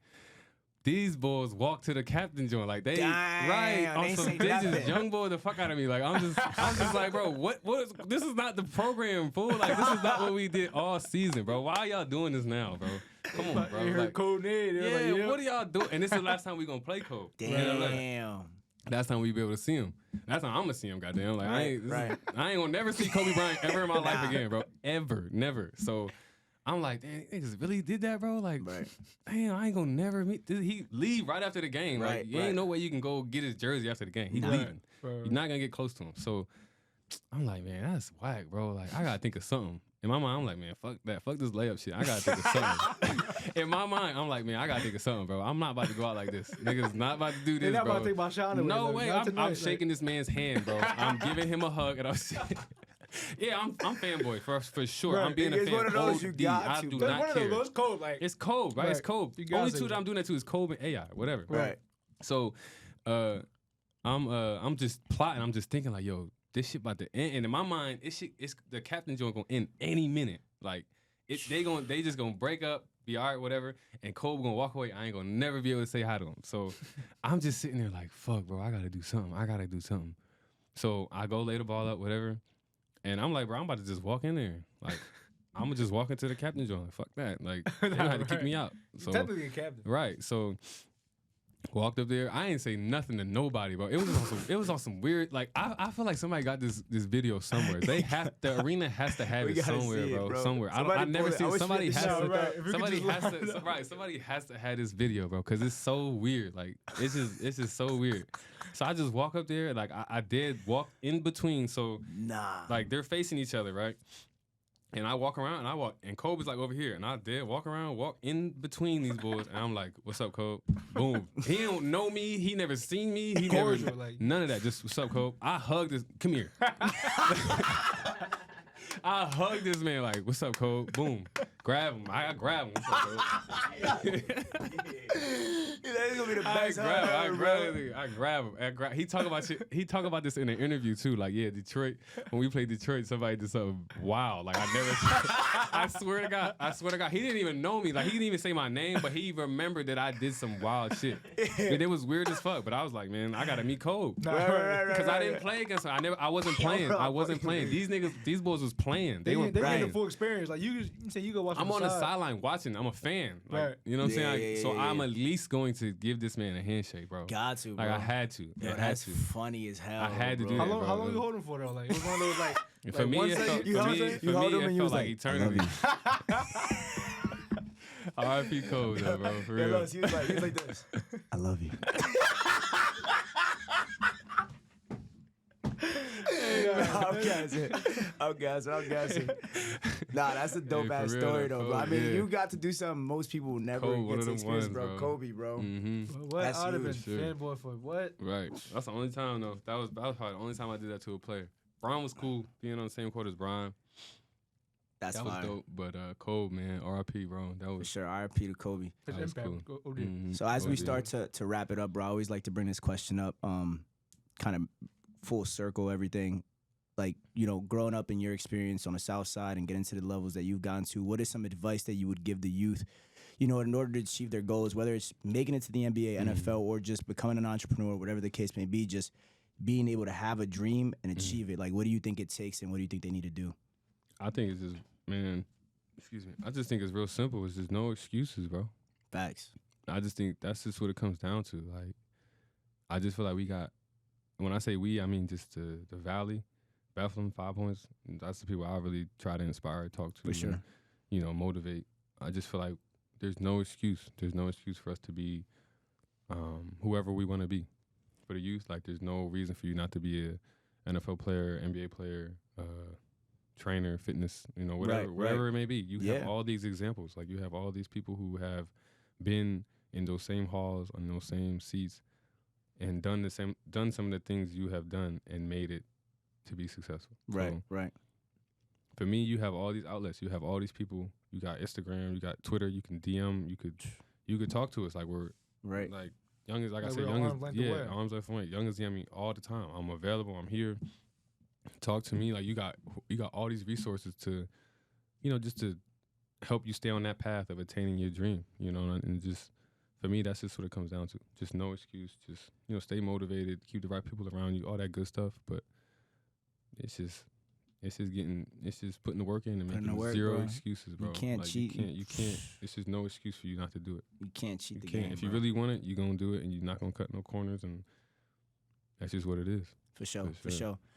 These boys walk to the captain joint like they Damn, right on they some say bitches nothing. young boy the fuck out of me. Like I'm just like, bro, what is this is not the program, fool. Like this is not what we did all season, bro. Why are y'all doing this now, bro? Come on, bro. You heard Like, code name. yeah, what are y'all doing? And this is the last time we gonna play Cole. Damn. That's time we be able to see him. That's how I'm gonna see him, goddamn. Like Right. I ain't gonna never see Kobe Bryant ever in my life Nah. again, bro. Ever, never. So I'm like, damn, niggas really did that, bro. Like, Right. damn, I ain't gonna never meet. He leave right after the game. Right, Like, you ain't no way you can go get his jersey after the game. He's Nah. leaving. Bro. You're not gonna get close to him. So I'm like, man, that's whack, bro. Like, I gotta think of something. In my mind, I'm like, man, fuck that. Fuck this layup shit. I gotta think of something. In my mind, I'm like, man, I gotta think of something, bro. I'm not about to go out like this. Niggas not about to do this, They're not bro. about to think about Sean away, No like, way. not I'm tonight, shaking this man's hand, bro. I'm giving him a hug, and I'm saying, yeah, I'm fanboy for sure. Right. I'm being a It's fan. one of those you OD. got I to. do That's not one of care. those cold, like It's cold, right? It's Right. cold. You gotta Only say two that that. I'm doing that to is Kobe and AI, whatever. Right. So, I'm just plotting. I'm just thinking like, yo, this shit about to end. And in my mind, it's the captain joint gonna end any minute. Like, they just gonna break up, be all right, whatever. And Kobe gonna walk away. I ain't gonna never be able to say hi to him. So, I'm just sitting there like, fuck, bro, I gotta do something. So I go lay the ball up, whatever. And I'm like, bro, I'm about to just walk in there. Like, I'm gonna just walk into the captain joint. Fuck that. Like, they don't have to kick me out. So, technically a captain. right. So walked up there. I ain't say nothing to nobody, bro. It was on some weird. Like I feel like somebody got this video somewhere. The arena has to have We it gotta somewhere, see it, bro. Somewhere. Somebody I never pull it. I seen. wish Somebody we has could show to. it. Right. If we could Somebody just has line it to. up. Right. Somebody has to have this video, bro, because it's so weird. Like it's just so weird. So I just walk up there. Like I did walk in between. So Nah. like they're facing each other, right? And I walk around and Kobe's like over here. And I did walk in between these boys. And I'm like, what's up, Kobe? Boom. He don't know me. He never seen me. He never, Cordial, like- none of that. Just, what's up, Kobe? I hugged this, come here. I hugged this man like, what's up, Kobe? Boom. Grab him. I grab him. What's up, Kobe? That's gonna be the I best hug ever, bro. grab him. He talk about shit. He talk about this in an interview too. Like, yeah, Detroit. When we played Detroit, somebody did something wild. Like I never. I swear to God. He didn't even know me. Like he didn't even say my name, but he remembered that I did some wild shit. And it was weird as fuck. But I was like, man, I gotta meet Kobe. Right. Because I didn't play against him. I wasn't playing. I wasn't playing. These boys was playing. They weren't They get playing. the full experience. Like you say, you go watch. I'm from on the side. sideline watching. I'm a fan. Like, Right. you know what I'm saying? Yeah, So yeah, I'm yeah. at least going to give this man a handshake, bro. Got to, bro. Like I had to. Yo, I had that's to. funny as hell. I had to bro. do How that, long? bro. How long you holding for though? Like it was one of those like. For like me, one it second, felt, you know what I'm saying? You held him and you was like like, eternity. R.I.P. Code, though, bro. For Yeah, real. no, he was like this. I love you. I'm guessing. Nah, that's a dope ass for real, story though, though, bro. I Kobe, mean, yeah. you got to do something most people will never Kobe, one get of to them experience, ones, bro. bro. Kobe, bro. Mm-hmm. What That's I'd have been huge, sure. fanboy for what? Right. That's the only time, though. That was probably the only time I did that to a player. Brian was cool, being on the same court as Brian. That's That was fire. dope. But Kobe, man, R.I.P., bro. That For was sure. R.I.P. to Kobe. His That was impact. cool. OD. Mhm. So as we OD. start to wrap it up, bro, I always like to bring this question up, kind of full circle everything. Like, you know, growing up in your experience on the South Side and getting to the levels that you've gotten to, what is some advice that you would give the youth, you know, in order to achieve their goals, whether it's making it to the NBA, NFL, or just becoming an entrepreneur, whatever the case may be, just being able to have a dream and achieve it? Like, what do you think it takes and what do you think they need to do? I think it's just, man, excuse me. I just think it's real simple. It's just no excuses, bro. Facts. I just think that's just what it comes down to. Like, I just feel like we got, when I say we, I mean just the Valley, Bethlehem, 5 Points. That's the people I really try to inspire, talk to, For sure. and, you know, motivate. I just feel like there's no excuse. There's no excuse for us to be whoever we want to be. For the youth, like, there's no reason for you not to be a NFL player, NBA player, trainer, fitness, you know, whatever, Right, whatever it may be. You have Yeah. all these examples. Like, you have all these people who have been in those same halls, on those same seats, and done some of the things you have done and made it to be successful. Right, So, right. for me, you have all these outlets. You have all these people. You got Instagram. You got Twitter. You can DM. You could talk to us. Like, we're Right. like young as, like I Like, said, we're young as arm's length yeah, away. arms length away. Young as DM me all the time. I'm available. I'm here. talk to me. Like you got all these resources to, just to help you stay on that path of attaining your dream. And just for me, that's just what it comes down to. Just no excuse. Just stay motivated, keep the right people around you, all that good stuff. But it's just putting the work in and making zero excuses, bro. You can't cheat. You can't. It's just no excuse for you not to do it. You can't cheat the game. game. If you really want it, you're gonna do it, and you're not gonna cut no corners, and that's just what it is. For sure. It's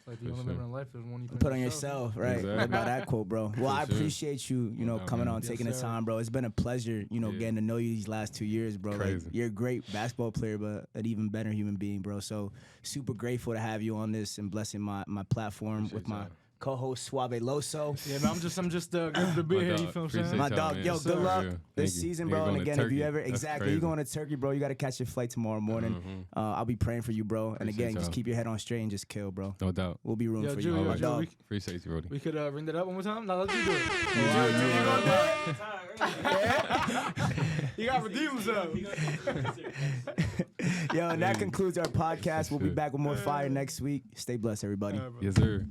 like the only living in life is one you put on yourself, right? Exactly. Right about that quote, bro. Well, I appreciate you, coming on, taking the time, bro. It's been a pleasure, getting to know you these last 2 years, bro. Crazy. Like, you're a great basketball player, but an even better human being, bro. So super grateful to have you on this and blessing my platform with my co-host Suave Loso. Yeah, man, I'm just good to be here. You feel what I'm saying? My dog, yo, good luck this season, bro. And again, if you ever you going to Turkey, bro, you got to catch your flight tomorrow morning. I'll be praying for you, bro. And again, just keep your head on straight and just kill, bro. No doubt. We'll be rooting for you, my dog. Appreciate you, Brody. We could ring that up one more time. Now let's do it. You got to redeem himself. Yo, and that concludes our podcast. We'll be back with more fire next week. Stay blessed, everybody. Yes, sir.